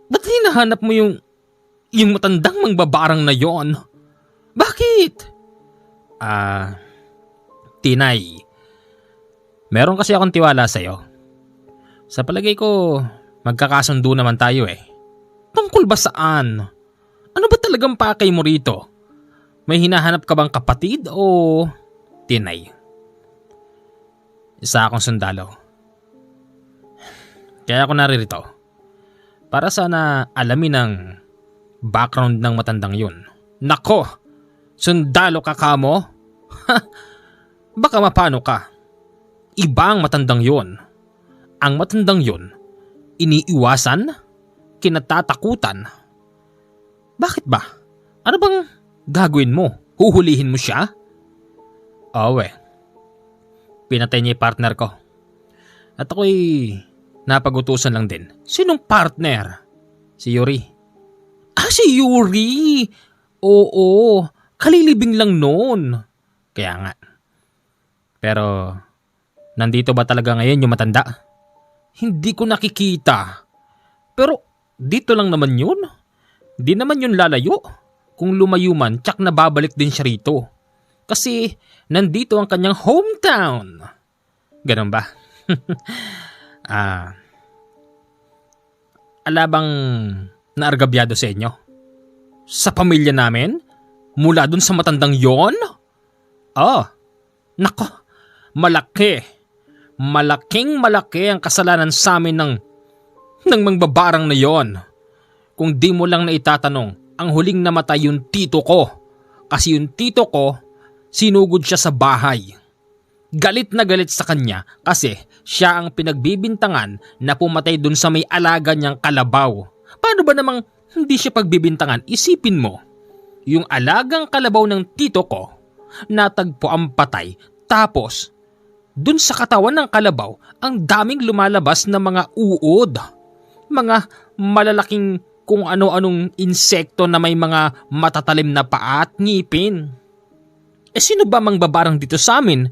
B: Ba't hinahanap mo yung matandang mangbabarang na yon? Bakit? Tinay, meron kasi akong tiwala sa'yo. Sa palagay ko, magkakasundo naman tayo eh. Tungkol ba saan? Ano ba talagang pakay mo rito? May hinahanap ka bang kapatid o Tinay? Isa akong sundalo. Kaya ako naririto para sana alamin ang background ng matandang yun. Nako! Sundalo ka kamo? Baka mapano ka. Ibang matandang yun. Ang matandang yun, iniiwasan, kinatatakutan. Bakit ba? Ano bang gagawin mo? Huhulihin mo siya? Pinatay niya yung partner ko. At ako'y napagutusan lang din. Sinong partner? Si Yuri. Si Yuri! Oo, kalilibing lang noon. Kaya nga. Pero, nandito ba talaga ngayon yung matanda? Hindi ko nakikita. Pero, dito lang naman yun. Di naman yun lalayo. Kung lumayo man, tsak na babalik din siya rito. Kasi, nandito ang kanyang hometown. Ganun ba? Alabang naargabyado sa inyo? Sa pamilya namin? Mula dun sa matandang yon? Nako, malaki. Malaking-malaki ang kasalanan sa amin ng mangbabarang na yon. Kung di mo lang naitatanong, ang huling namatay yung tito ko. Kasi yung tito ko, sinugod siya sa bahay. Galit na galit sa kanya kasi siya ang pinagbibintangan na pumatay dun sa may alaga niyang kalabaw. Paano ba namang hindi siya pagbibintangan? Isipin mo, yung alagang kalabaw ng tito ko, natagpo ang patay, tapos dun sa katawan ng kalabaw, ang daming lumalabas na mga uod. Mga malalaking kung ano-anong insekto na may mga matatalim na paa at ngipin. Sino ba mangbabarang dito sa amin?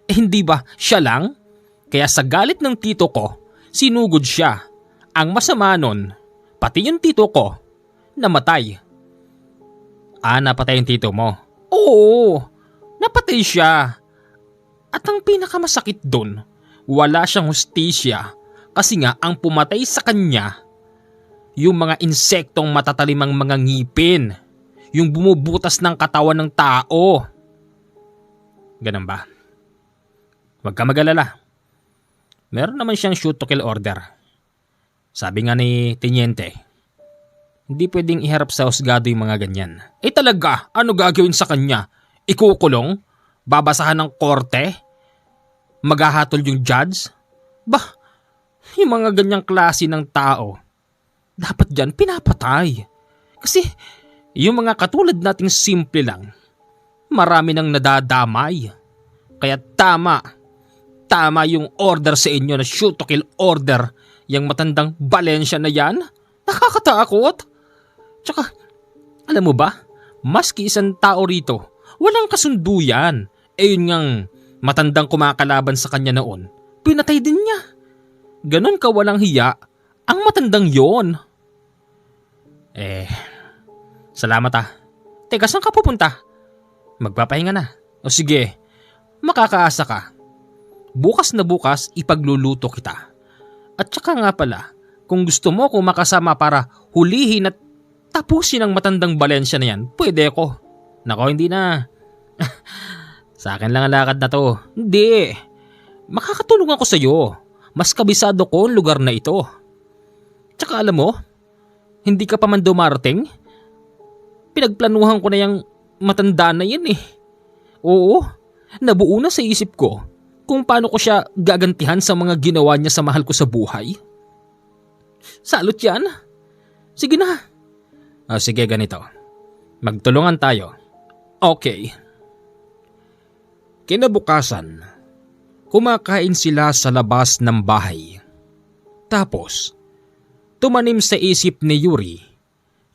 B: Hindi ba siya lang? Kaya sa galit ng tito ko, sinugod siya. Ang masama nun, pati yung tito ko, namatay. Napatay yung tito mo? Oo, napatay siya. At ang pinakamasakit dun, wala siyang hustisya kasi nga ang pumatay sa kanya, yung mga insektong matatalimang mga ngipin, yung bumubutas ng katawan ng tao. Ganun ba? Huwag ka mag-alala. Meron naman siyang shoot to kill order. Sabi nga ni Teniente, hindi pwedeng iharap sa husgado yung mga ganyan. Talaga, ano gagawin sa kanya? Ikukulong? Babasahan ng korte? Maghahatol yung judge? Yung mga ganyang klase ng tao, dapat dyan pinapatay. Kasi yung mga katulad nating simple lang, marami nang nadadamay. Kaya tama yung order sa inyo na shoot to kill order. Yung matandang Valencia na yan, nakakatakot. Tsaka, alam mo ba, maski isang tao rito, walang kasundo yan. Yun ngang matandang kumakalaban sa kanya noon, pinatay din niya. Ganon ka walang hiya Ang matandang yon.
A: Salamat ah.
B: Teka, saan ka pupunta?
A: Magpapahinga na.
B: O sige, makakaasa ka. Bukas na bukas ipagluluto kita. At saka nga pala, kung gusto mo kung makasama para hulihin at tapusin ang matandang Valencia na yan, pwede ako.
A: Nako, hindi na.
B: Sa akin lang ang lakad na to. Hindi. Makakatulong ako sa'yo. Mas kabisado ko ang lugar na ito. Tsaka alam mo, hindi ka pa man dumarating. Pinagplanuhan ko na yung matanda na yan eh. Oo, nabuo na sa isip ko kung paano ko siya gagantihan sa mga ginawa niya sa mahal ko sa buhay. Salot yan. Sige na.
A: Sige, ganito. Magtulungan tayo.
B: Okay.
A: Kinabukasan, kumakain sila sa labas ng bahay. Tapos, tumanim sa isip ni Yuri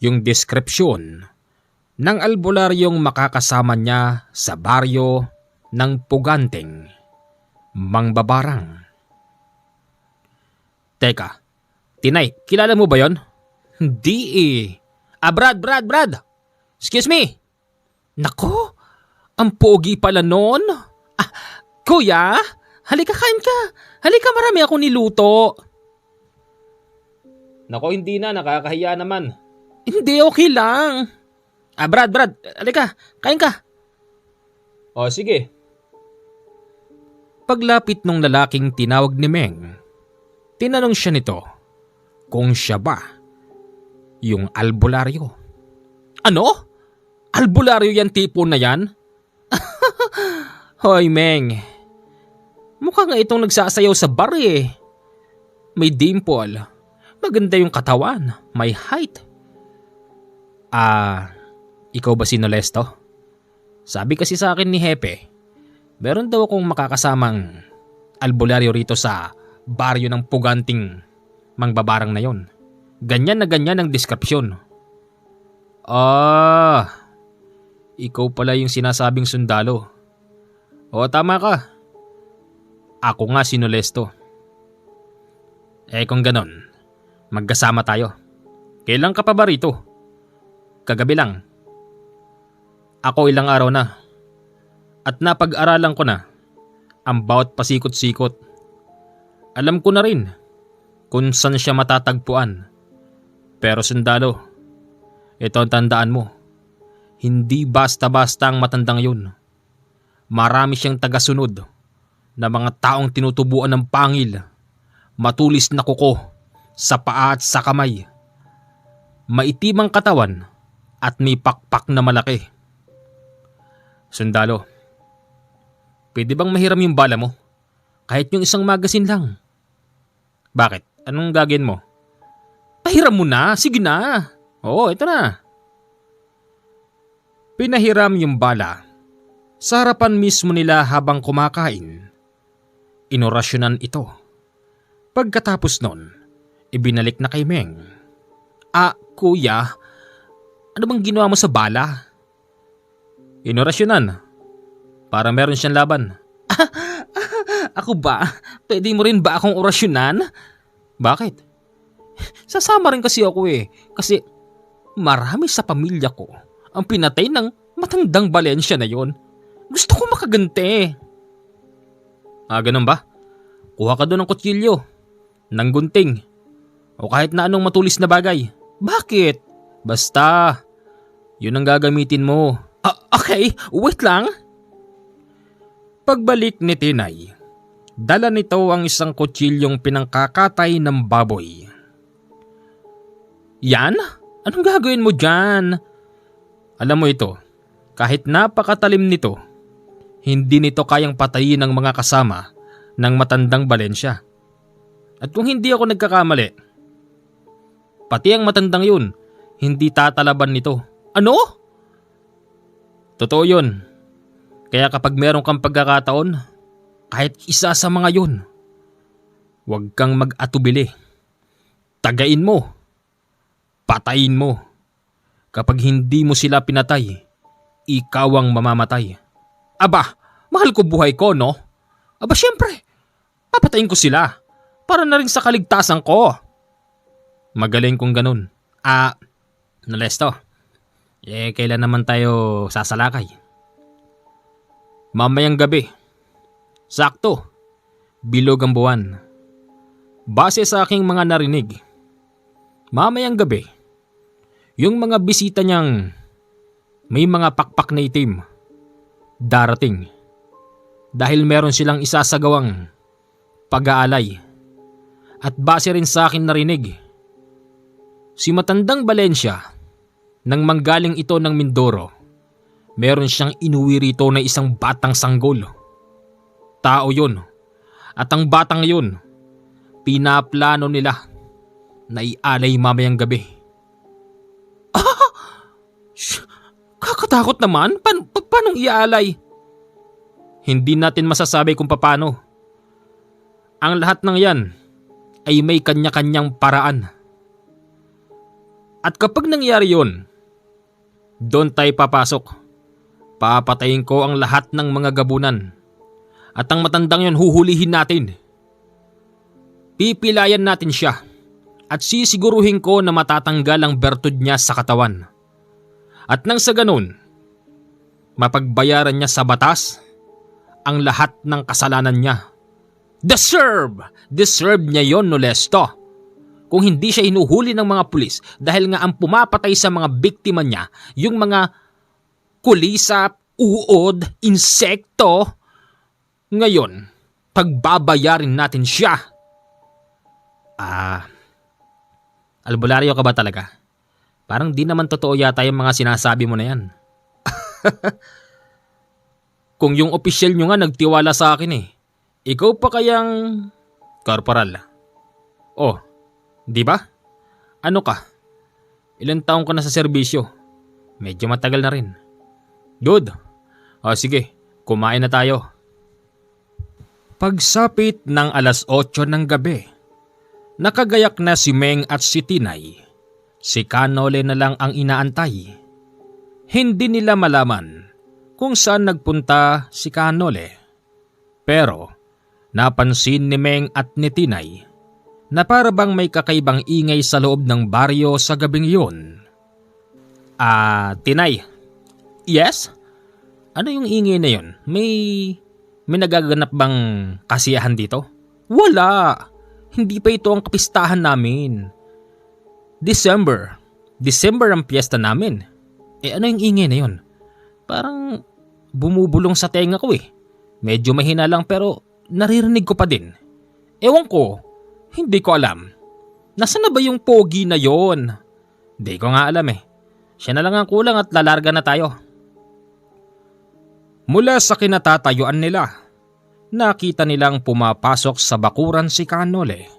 A: yung deskripsyon ng albularyong makakasama niya sa baryo ng Puganting Mangbabarang.
B: Teka, Tinay, kilala mo ba yon?
A: Hindi eh.
B: Brad! Excuse me! Nako, ang pogi pala nun. Kuya, halika kain ka. Halika, marami akong niluto.
A: Nako, hindi na. Nakakahiya naman.
B: Hindi, okay lang. Brad, halika, kain ka.
A: Sige.
B: Paglapit nung lalaking tinawag ni Meng, tinanong siya nito kung siya ba yung albularyo. Ano? Albularyo yan tipo na yan? Hoy Meng, mukha nga itong nagsasayaw sa bar eh. May dimple, maganda yung katawan, may height.
A: Ikaw ba si Nolesto?
B: Sabi kasi sa akin ni Hepe, meron daw akong makakasamang albularyo rito sa baryo ng Puganting Mangbabarang na yon. Ganyan na ganyan ang deskripsyon.
A: Ikaw pala yung sinasabing sundalo. Tama ka.
B: Ako nga si Nolesto.
A: Kung ganon, magkasama tayo. Kailan ka pa ba rito?
B: Kagabi lang. Ako ilang araw na. At napag-aralan ko na ang bawat pasikot-sikot. Alam ko na rin kung saan siya matatagpuan. Pero sundalo, ito ang tandaan mo. Hindi basta-basta ang matandang yun. Marami siyang tagasunod na mga taong tinutubuan ng pangil, matulis na kuko sa paa at sa kamay, maitim ang katawan at may pakpak na malaki. Sundalo, pwede bang mahiram yung bala mo? Kahit yung isang magasin lang. Bakit? Anong gagawin mo? Pahiram mo na, sige na. Oo, ito na. Pinahiram yung bala sa harapan mismo nila habang kumakain. Inorasyonan ito. Pagkatapos nun, ibinalik na kay Meng. Kuya, ano bang ginawa mo sa bala? Inorasyonan. Para meron siyang laban. Ako ba? Pwede mo rin ba akong orasyonan? Bakit? Sasama rin kasi ako eh. Kasi marami sa pamilya ko ang pinatay ng matandang Valencia na yon. Gusto ko makaganti. Ganun ba? Kuha ka doon ng kutsilyo, ng gunting, o kahit na anong matulis na bagay. Bakit? Basta, yun ang gagamitin mo. Okay, wait lang. Pagbalik ni Tinay, dala nito ang isang kutsilyong pinangkakatay ng baboy. Yan? Anong gagawin mo dyan? Alam mo ito, kahit napakatalim nito, hindi nito kayang patayin ng mga kasama ng matandang Valencia. At kung hindi ako nagkakamali, pati ang matandang yun, hindi tatalaban nito. Ano? Totoo yun. Kaya kapag meron kang pagkakataon, kahit isa sa mga yun, huwag kang mag-atubili. Tagain mo. Patayin mo. Kapag hindi mo sila pinatay, ikaw ang mamamatay. Aba, mahal ko buhay ko, no? Aba, syempre, papatayin ko sila para na rin sa kaligtasan ko.
A: Magaling kung ganun. Nalesto. Kailan naman tayo sasalakay? Mamayang gabi. Sakto. Bilog ang buwan. Base sa aking mga narinig, mamayang gabi, yung mga bisita niyang may mga pakpak na itim darating dahil meron silang isasagawang pag-aalay. At base rin sa akin narinig, si Matandang Valencia, nang manggaling ito ng Mindoro, meron siyang inuwi rito na isang batang sanggol. Tao yun. At ang batang yun, pinaplano nila na ialay mamayang gabi. Kakatakot naman. Paano ialay? Hindi natin masasabi kung paano. Ang lahat ng yan ay may kanya-kanyang paraan. At kapag nangyari yun, doon tayo papasok. Papatayin ko ang lahat ng mga gabunan. At ang matandang yun huhulihin natin. Pipilayan natin siya at sisiguruhin ko na matatanggal ang bertud niya sa katawan. At nang sa ganun, mapagbayaran niya sa batas ang lahat ng kasalanan niya. Deserve niya yon, no lesto. Kung hindi siya hinuhuli ng mga pulis dahil nga ang pumapatay sa mga biktima niya, yung mga kulisap, uod, insekto, ngayon, pagbabayarin natin siya. Albularyo ka ba talaga? Parang di naman totoo yata yung mga sinasabi mo na yan. Kung yung opisyal nyo nga nagtiwala sa akin ikaw pa kayang korporal? Oh, di ba? Ano ka? Ilang taong ka na sa serbisyo? Medyo matagal na rin. Good. Sige, kumain na tayo. Pagsapit ng 8:00 ng gabi, nakagayak na si Meng at si Tinay. Si Kanole na lang ang inaantay. Hindi nila malaman kung saan nagpunta si Kanole. Pero napansin ni Meng at ni Tinay na para bang may kakaibang ingay sa loob ng baryo sa gabing yun. Tinay. Yes? Ano yung ingay na yun? May nagaganap bang kasiyahan dito? Wala. Hindi pa ito ang kapistahan namin. December ang piyesta namin. Ano yung ingay na yun? Parang bumubulong sa tenga ko Medyo mahina lang pero naririnig ko pa din. Ewan ko, hindi ko alam. Nasaan na ba yung pogi na yon? Hindi ko nga alam Siya na lang ang kulang at lalarga na tayo. Mula sa kinatatayuan nila, nakita nilang pumapasok sa bakuran si Kanole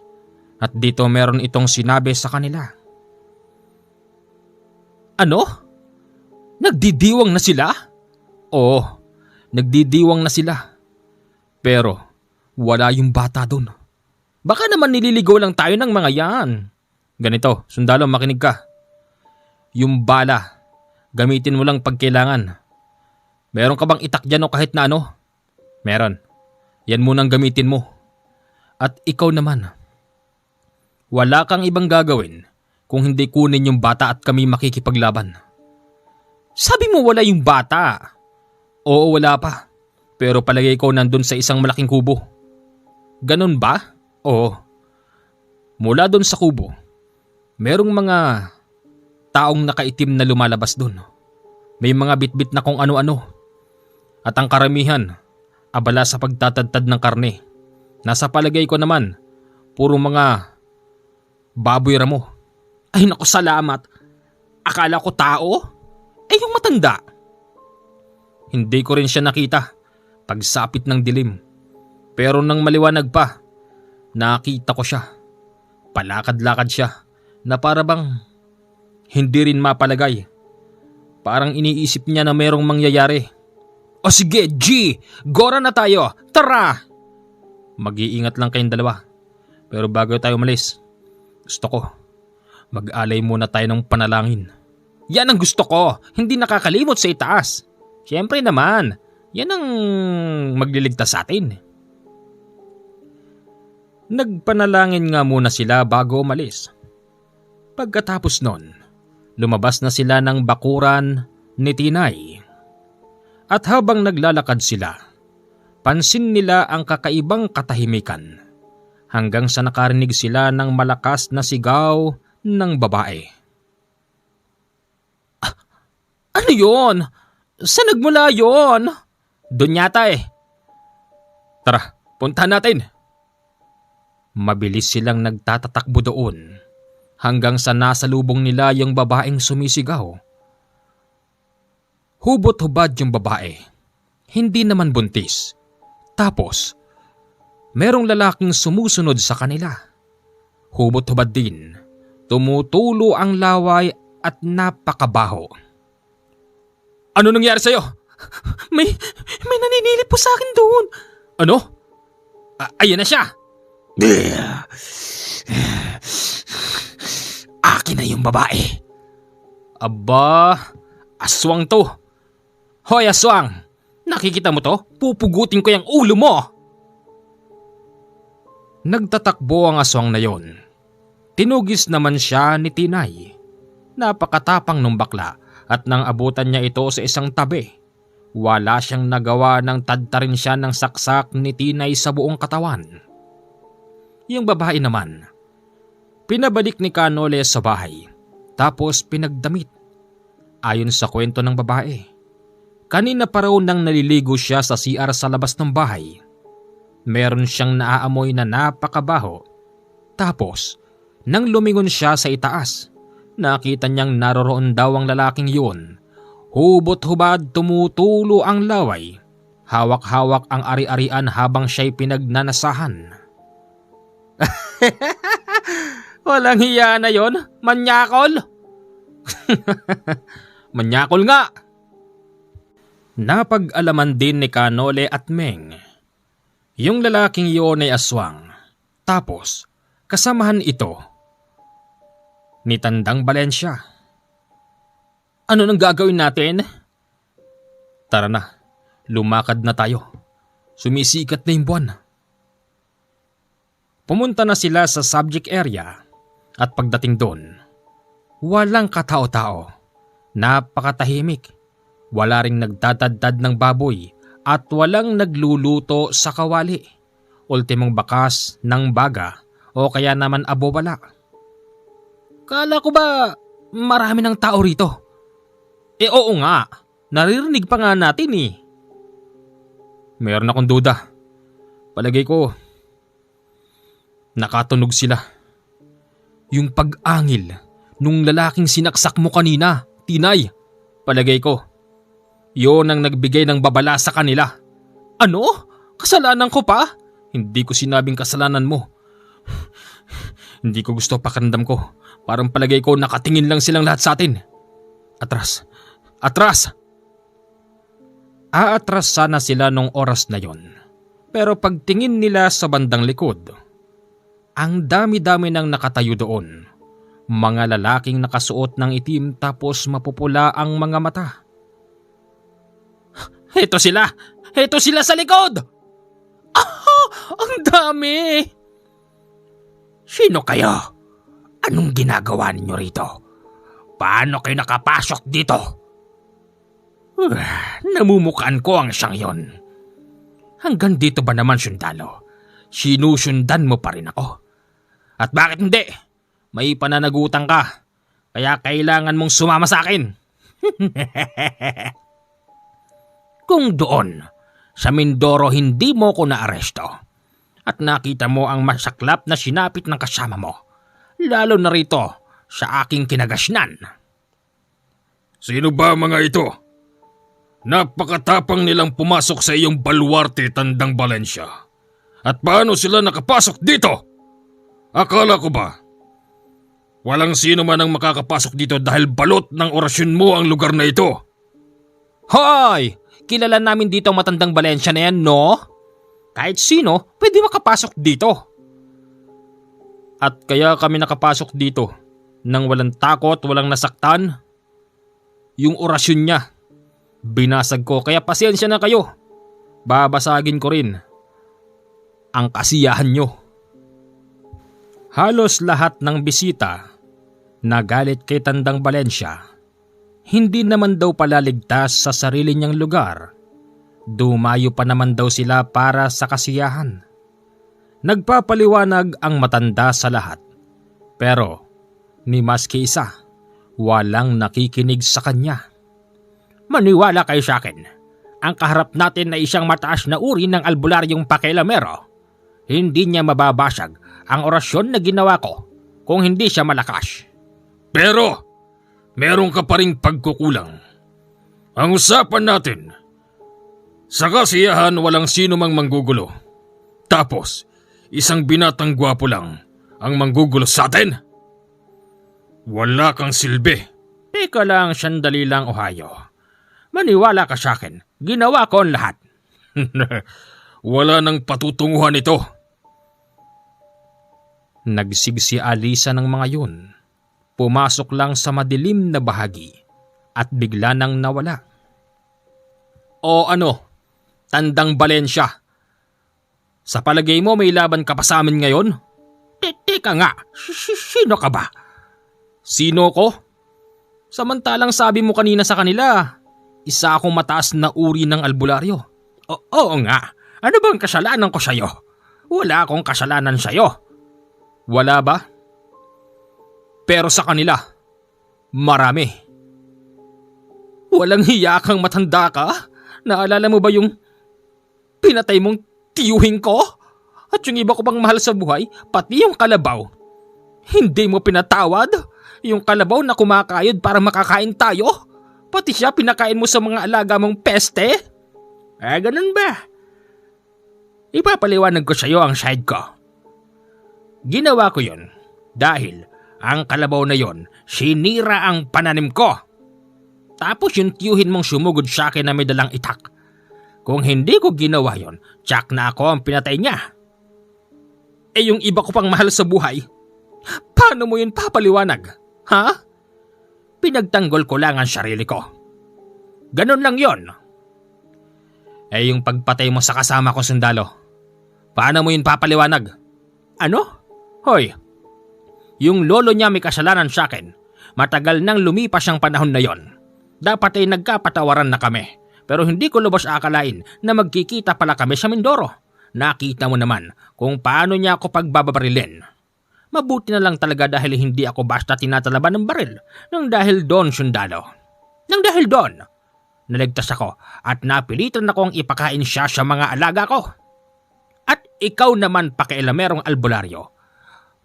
A: at dito meron itong sinabi sa kanila. Ano? Nagdidiwang na sila? Oo, nagdidiwang na sila. Pero wala yung bata dun. Baka naman nililigaw lang tayo ng mga yan. Ganito, sundalo, makinig ka. Yung bala, gamitin mo lang pag kailangan. Meron ka bang itak dyan o kahit na ano? Meron. Yan munang gamitin mo. At ikaw naman, wala kang ibang gagawin kung hindi kunin yung bata at kami makikipaglaban. Sabi mo wala yung bata. Oo, wala pa. Pero palagay ko nandun sa isang malaking kubo. Ganun ba? Oo. Mula dun sa kubo, merong mga taong nakaitim na lumalabas dun. May mga bitbit na kung ano-ano. At ang karamihan, abala sa pagtatadtad ng karne. Nasa palagay ko naman, puro mga baboy ramo. Ay naku, salamat. Akala ko tao? Yung matanda. Hindi ko rin siya nakita pagsapit ng dilim. Pero nang maliwanag pa, nakita ko siya. Palakad-lakad siya na para bang hindi rin mapalagay. Parang iniisip niya na mayroong mangyayari. O sige, G! Gora na tayo! Tara! Mag-iingat lang kayong dalawa. Pero bago tayo umalis, gusto ko, mag-alay muna tayo ng panalangin. Yan ang gusto ko! Hindi nakakalimot sa itaas. Siyempre naman, yan ang magliligtas sa atin. Nagpanalangin nga muna sila bago umalis. Pagkatapos nun, lumabas na sila ng bakuran ni Tinay. At habang naglalakad sila, pansin nila ang kakaibang katahimikan hanggang sa nakarinig sila ng malakas na sigaw ng babae. Ano yon? Saan nagmula yon? Doon yata eh. Tara, puntahan natin. Mabilis silang nagtatatakbo doon hanggang sa nasalubong nila yung babaeng sumisigaw. Hubot-hubad yung babae, hindi naman buntis. Tapos, merong lalaking sumusunod sa kanila. Hubot-hubad din, tumutulo ang laway at napakabaho. Ano nangyari sa'yo? May naninilip po sa akin doon. Ano? Ayan na siya.
B: Akin na yung babae.
A: Aba, aswang to. Hoy aswang, nakikita mo to? Pupugutin ko yung ulo mo. Nagtatakbo ang aswang na yon. Tinugis naman siya ni Tinay. Napakatapang nung bakla at nang abutan niya ito sa isang tabi, wala siyang nagawa nang tadtarin siya ng saksak ni Tinay sa buong katawan. Yung babae naman, pinabalik ni Canole sa bahay tapos pinagdamit. Ayon sa kwento ng babae, kanina pa raw nang naliligo siya sa CR sa labas ng bahay. Meron siyang naaamoy na napakabaho. Tapos, nang lumingon siya sa itaas, nakita niyang naroroon daw ang lalaking yun. Hubot-hubad tumutulo ang laway. Hawak-hawak ang ari-arian habang siya'y pinagnanasahan. Walang hiya na yon, manyakol! Manyakol nga! Napag-alaman din ni Canole at Meng. Yung lalaking yun ay aswang. Tapos, kasamahan ito ni Tandang Valencia. Ano nang gagawin natin? Tara na, lumakad na tayo. Sumisikat na yung buwan. Pumunta na sila sa subject area at pagdating doon, walang katao-tao. Napakatahimik. Wala ring nagdadadad ng baboy at walang nagluluto sa kawali. Ultimong bakas ng baga o kaya naman abobala. Kala ko ba marami ng tao rito? Oo nga, naririnig pa nga natin eh. Meron akong duda. Palagay ko, nakatunog sila. Yung pag-angil nung lalaking sinaksak mo kanina, Tinay, palagay ko, yun ang nagbigay ng babala sa kanila. Ano? Kasalanan ko pa? Hindi ko sinabing kasalanan mo. Hindi ko gusto pakiramdam ko. Parang palagay ko nakatingin lang silang lahat sa atin. Atras! Atras! Aatras sana sila nung oras na yon. Pero pagtingin nila sa bandang likod, ang dami-dami nang nakatayo doon. Mga lalaking nakasuot ng itim tapos mapupula ang mga mata. Heto sila! Heto sila sa likod! Ah! Ang dami!
B: Sino kayo? Anong ginagawa ninyo rito? Paano kayo nakapasok dito? Namumukaan ko ang siyang yon. Hanggang dito ba naman, sundalo? Sinusundan mo pa rin ako. At bakit hindi? May pananagutan ka. Kaya kailangan mong sumama sa akin. Kung doon, sa Mindoro hindi mo ko naaresto at nakita mo ang masaklap na sinapit ng kasama mo, lalo na rito sa aking kinagasnan.
C: Sino ba mga ito? Napakatapang nilang pumasok sa iyong baluarte, Tandang Valencia. At paano sila nakapasok dito? Akala ko ba walang sino man ang makakapasok dito dahil balot ng orasyon mo ang lugar na ito?
A: Hoy! Kilala namin dito ang Matandang Valencia na yan, no? Kahit sino, pwede makapasok dito. At kaya kami nakapasok dito nang walang takot, walang nasaktan. Yung orasyon niya, binasag ko, kaya pasensya na kayo. Babasagin ko rin ang kasiyahan nyo. Halos lahat ng bisita Nagalit kay Tandang Valencia. Hindi naman daw pala ligtas sa sarili niyang lugar. Dumayo pa naman daw sila para sa kasiyahan. Nagpapaliwanag ang matanda sa lahat. Pero ni maski isa, walang nakikinig sa kanya.
B: Maniwala kayo sa akin. Ang kaharap natin na isang mataas na uri ng albularyong pakialamero. Hindi niya mababasag ang orasyon na ginawa ko kung hindi siya malakas.
C: Pero meron ka pa ring pagkukulang. Ang usapan natin, sa kasiyahan walang sino mang manggugulo. Tapos, isang binatang gwapo lang ang manggugulo sa atin? Wala kang silbi.
B: Teka lang, sandali lang, Ohio. Maniwala ka sa akin, ginawa ko ang lahat.
C: Wala nang patutunguhan ito.
A: Nagsigsialisa ng mga yun. Pumasok lang sa madilim na bahagi at bigla nang nawala. O ano, Tandang Valencia, sa palagay mo may laban ka pa sa amin ngayon?
B: Teka nga, sino ka ba?
A: Sino ko? Samantalang sabi mo kanina sa kanila, isa akong mataas na uri ng albularyo.
B: Oo nga, ano bang kasalanan ko sa'yo? Wala akong kasalanan sa'yo.
A: Wala ba? Pero sa kanila, marami. Walang hiya kang matanda ka? Naalala mo ba yung pinatay mong tiyuhin ko? At yung iba ko pang mahal sa buhay, pati yung kalabaw. Hindi mo pinatawad? Yung kalabaw na kumakayod para makakain tayo? Pati siya pinakain mo sa mga alaga mong peste?
B: Ganun ba? Ipapaliwanag ko sa'yo ang side ko. Ginawa ko yun dahil ang kalabaw na yon sinira ang pananim ko. Tapos yung tiyuhin mong sumugod sa akin na may dalang itak. Kung hindi ko ginawa yon, tsak na ako ang pinatay niya.
A: Yung iba ko pang mahal sa buhay, paano mo yun papaliwanag? Ha?
B: Pinagtanggol ko lang ang sarili ko. Ganun lang yon.
A: Yung pagpatay mo sa kasama kong sundalo, paano mo yun papaliwanag?
B: Ano?
A: Hoy,
B: yung lolo niya may kasalanan sa akin. Matagal nang lumipas ang panahon na yon. Dapat ay nagkapatawaran na kami. Pero hindi ko lubos akalain na magkikita pala kami sa Mindoro. Nakita mo naman kung paano niya ako pagbababarilin. Mabuti na lang talaga dahil hindi ako basta tinatalaban ng baril. Nang dahil doon, sundalo. Nang dahil doon, naligtas ako at napilitan akong ipakain siya sa mga alaga ko. At ikaw naman pakialamerong albularyo.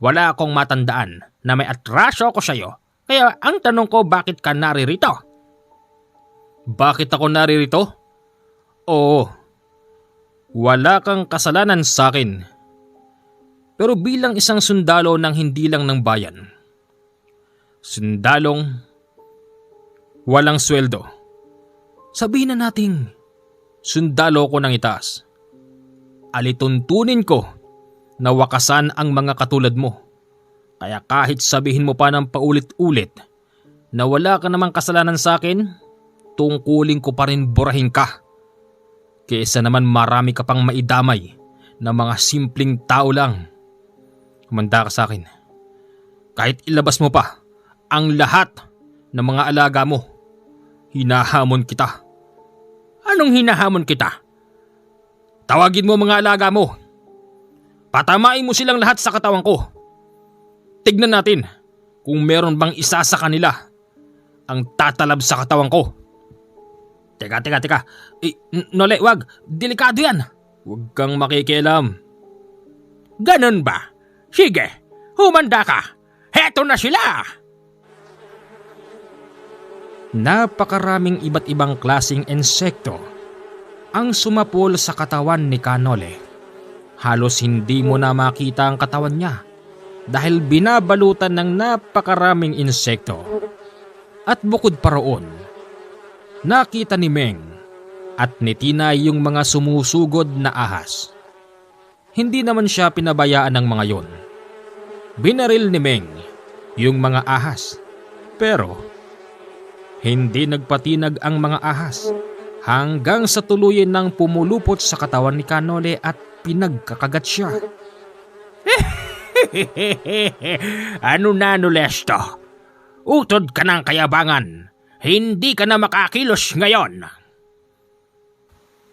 B: Wala akong matandaan na may atraso ako sa iyo. Kaya ang tanong ko, bakit ka naririto?
A: Bakit ako naririto? Oo. Wala kang kasalanan sa akin. Pero bilang isang sundalo ng hindi lang ng bayan. Sundalong walang sweldo. Sabihin na nating sundalo ko ng itaas. Alituntunin ko na wakasan ang mga katulad mo. Kaya kahit sabihin mo pa ng paulit-ulit na wala ka namang kasalanan sa akin, tungkulin ko pa rin burahin ka. Kaysa naman marami ka pang maidamay na mga simpleng tao lang. Kumanda ka sa akin. Kahit ilabas mo pa ang lahat ng mga alaga mo, hinahamon kita.
B: Anong hinahamon kita?
A: Tawagin mo mga alaga mo. Patamain mo silang lahat sa katawan ko. Tignan natin kung meron bang isa sa kanila ang tatalab sa katawan ko.
B: Teka. Nole, wag. Delikado yan.
A: Huwag kang makikialam.
B: Ganun ba? Sige, humanda ka. Heto na sila!
A: Napakaraming iba't ibang klasing insekto ang sumapol sa katawan ni Kanole. Halos hindi mo na makita ang katawan niya dahil binabalutan ng napakaraming insekto. At bukod pa roon, nakita ni Meng at ni Tina yung mga sumusugod na ahas. Hindi naman siya pinabayaan ng mga yon. Binaril ni Meng yung mga ahas, pero hindi nagpatinag ang mga ahas hanggang sa tuluyan ng pumulupot sa katawan ni Kanole at pinagkakagat siya.
B: Ano na, Nolesto? Utod ka ng kayabangan. Hindi ka na makakilos ngayon.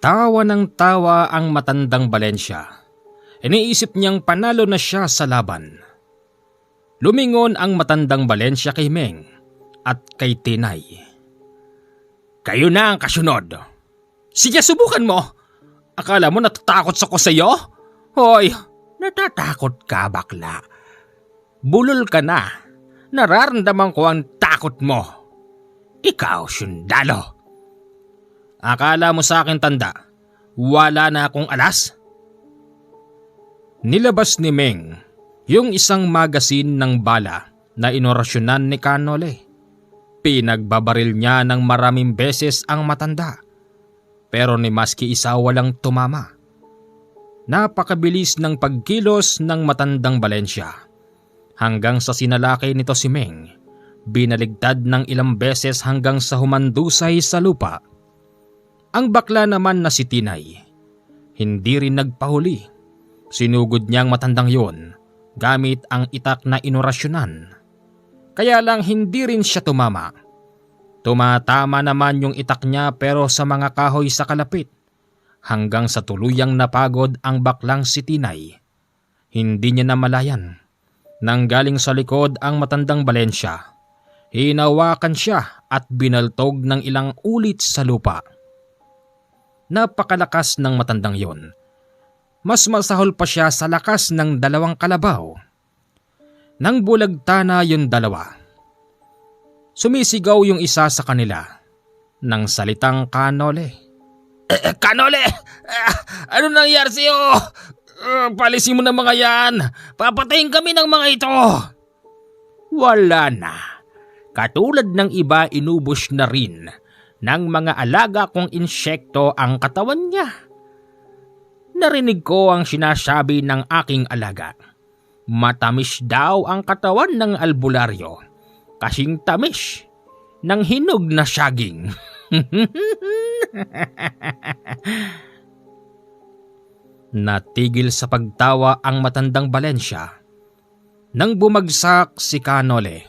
A: Tawa ng tawa ang matandang Valencia. Iniisip niyang panalo na siya sa laban. Lumingon ang matandang Valencia kay Meng at kay Tinay.
B: Kayo na ang kasunod.
A: Sige, subukan mo. Akala mo natatakot ako sa iyo?
B: Hoy, natatakot ka bakla. Bulol ka na. Nararamdaman ko ang takot mo. Ikaw, sundalo.
A: Akala mo sa akin tanda, wala na akong alas? Nilabas ni Meng yung isang magasin ng bala na inorasyonan ni Canole. Pinagbabaril niya ng maraming beses ang matanda, pero ni maski isa walang tumama. Napakabilis ng pagkilos ng matandang Valencia. Hanggang sa sinalakay nito si Meng, binaligtad ng ilang beses hanggang sa humandusay sa lupa. Ang bakla naman na si Tinay, hindi rin nagpahuli. Sinugod niya ang matandang yon gamit ang itak na inorasyonan. Kaya lang hindi rin siya tumama. Tumatama naman yung itak niya pero sa mga kahoy sa kalapit. Hanggang sa tuluyang napagod ang baklang si Tinay. Hindi niya namalayan. Nanggaling sa likod ang matandang Valencia. Hinawakan siya at binaltog ng ilang ulit sa lupa. Napakalakas ng matandang yon. Mas masahol pa siya sa lakas ng 2 kalabaw. Nang bulagta na yung 2, sumisigaw yung isa sa kanila ng salitang Canole.
B: Canole! Ano nangyari sa'yo? Palisin mo na mga yan. Papatayin kami ng mga ito. Wala na. Katulad ng iba, inubos na rin ng mga alaga kong insekto ang katawan niya. Narinig ko ang sinasabi ng aking alaga. Matamis daw ang katawan ng albularyo. Kasing tamis ng hinog na saging.
A: Natigil sa pagtawa ang matandang Valencia nang bumagsak si Canole.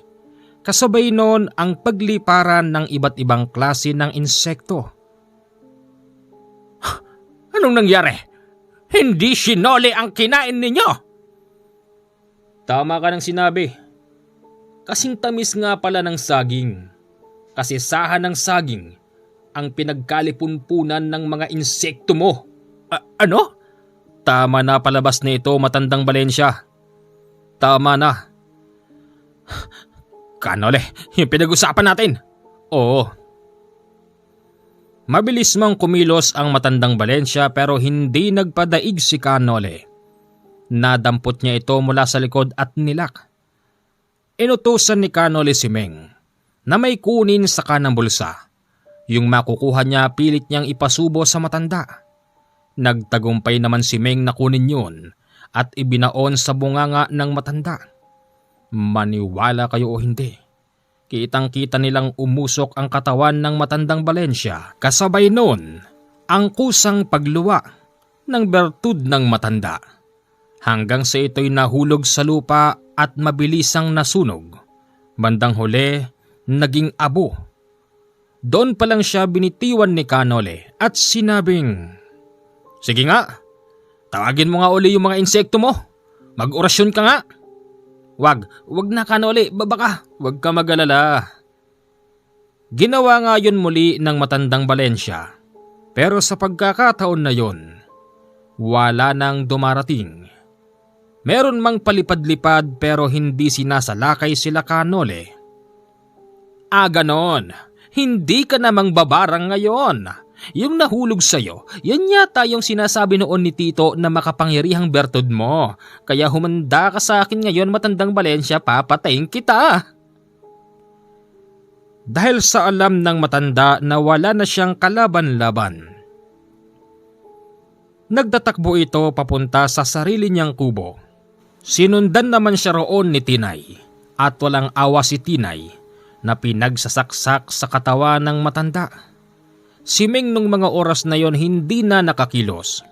A: Kasabay noon ang pagliparan ng iba't ibang klase ng insekto.
B: Anong nangyari? Hindi sinole ang kinain ninyo!
A: Tama ka ng sinabi. Kasing tamis nga pala ng saging. Kasisahan ng saging ang pinagkalipunpunan ng mga insekto mo.
B: Ano?
A: Tama na palabas na ito, matandang Valencia. Tama na.
B: Canole, yung pinag-usapan natin.
A: Oo. Mabilis mang kumilos ang matandang Valencia pero hindi nagpadaig si Canole. Nadampot niya ito mula sa likod at nilak. Inutusan ni Canole si Meng na may kunin sa kanang bulsa. Yung makukuha niya pilit niyang ipasubo sa matanda. Nagtagumpay naman si Meng na kunin yun at ibinaon sa bunganga ng matanda. Maniwala kayo o hindi, kitang-kita nilang umusok ang katawan ng matandang Valencia. Kasabay noon ang kusang pagluwa ng bertud ng matanda. Hanggang sa ito'y nahulog sa lupa at mabilisang nasunog. Bandang huli, naging abo. Doon pa lang siya binitiwan ni Canole at sinabing, "Sige nga, tawagin mo nga uli yung mga insekto mo. Mag-orasyon ka nga." Wag na Canole, baka, wag ka mag-alala. Ginawa nga yun muli ng matandang Valencia. Pero sa pagkakataon na yun, wala nang dumarating. Meron mang palipad-lipad pero hindi sinasalakay sila Canole. Ganon, hindi ka namang babarang ngayon. Yung nahulog sa'yo, yan yata yung sinasabi noon ni Tito na makapangyarihang bertud mo. Kaya humanda ka sa akin ngayon, matandang Valencia, papatayin kita. Dahil sa alam ng matanda na wala na siyang kalaban-laban, nagtatakbo ito papunta sa sarili niyang kubo. Sinundan naman siya roon ni Tinay at walang awa si Tinay na pinagsasaksak sa katawan ng matanda. Si Meng nung mga oras na yon hindi na nakakilos.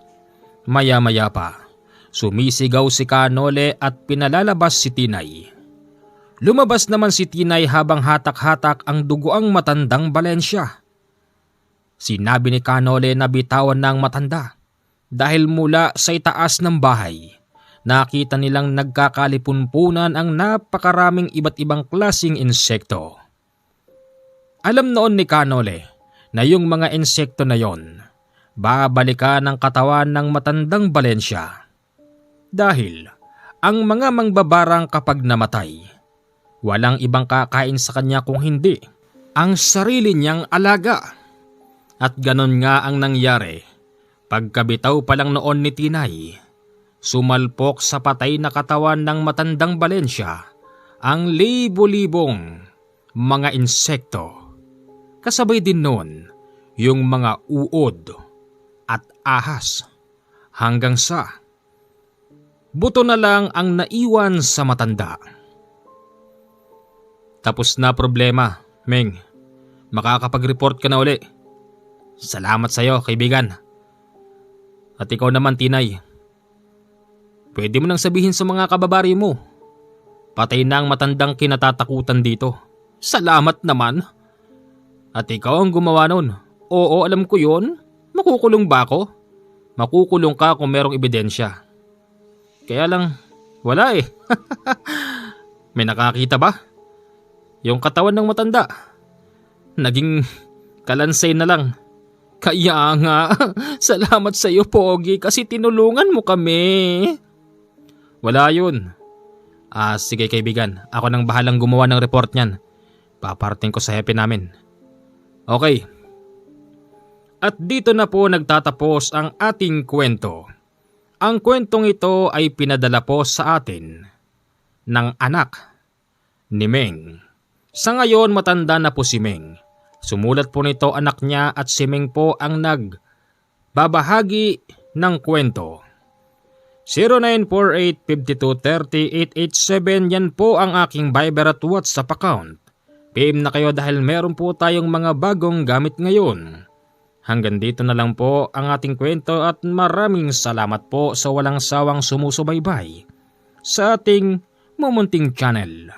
A: Maya-maya pa, sumisigaw si Canole at pinalalabas si Tinay. Lumabas naman si Tinay habang hatak-hatak ang dugoang matandang Valencia. Sinabi ni Canole na bitawan na ang matanda dahil mula sa itaas ng bahay, nakita nilang nagkakalipunpunan ang napakaraming iba't ibang klasing insekto. Alam noon ni Canole na yung mga insekto na yon babalikan ang katawan ng matandang Valencia. Dahil ang mga mangbabarang kapag namatay, walang ibang kakain sa kanya kung hindi ang sarili niyang alaga. At ganon nga ang nangyari. Pagkabitaw pa lang noon ni Tinay, sumalpok sa patay na katawan ng matandang Valencia ang libo-libong mga insekto. Kasabay din noon yung mga uod at ahas hanggang sa buto na lang ang naiwan sa matanda. Tapos na problema, Meng. Makakapag-report ka na uli. Salamat sa iyo, kaibigan. At ikaw naman, Tinay. Pwede mo nang sabihin sa mga kababari mo. Patay na ang matandang kinatatakutan dito. Salamat naman. At ikaw ang gumawa nun. Oo, alam ko yun. Makukulong ba ako? Makukulong ka kung merong ebidensya. Kaya lang, wala eh. May nakakita ba? Yung katawan ng matanda. Naging kalansay na lang. Kaya nga, salamat sa iyo, Pogi, kasi tinulungan mo kami. Wala yun. Sige kaibigan, ako nang bahalang gumawa ng report niyan. Paparating ko sa hepe namin. Okay. At dito na po nagtatapos ang ating kwento. Ang kwentong ito ay pinadala po sa atin ng anak ni Meng. Sa ngayon matanda na po si Meng. Sumulat po nito anak niya at si Meng po ang nagbabahagi ng kwento. 0948-5230-887 yan po ang aking Viber at WhatsApp account. PM na kayo dahil meron po tayong mga bagong gamit ngayon. Hanggang dito na lang po ang ating kwento at maraming salamat po sa walang sawang sumusubaybay sa ating mumunting channel.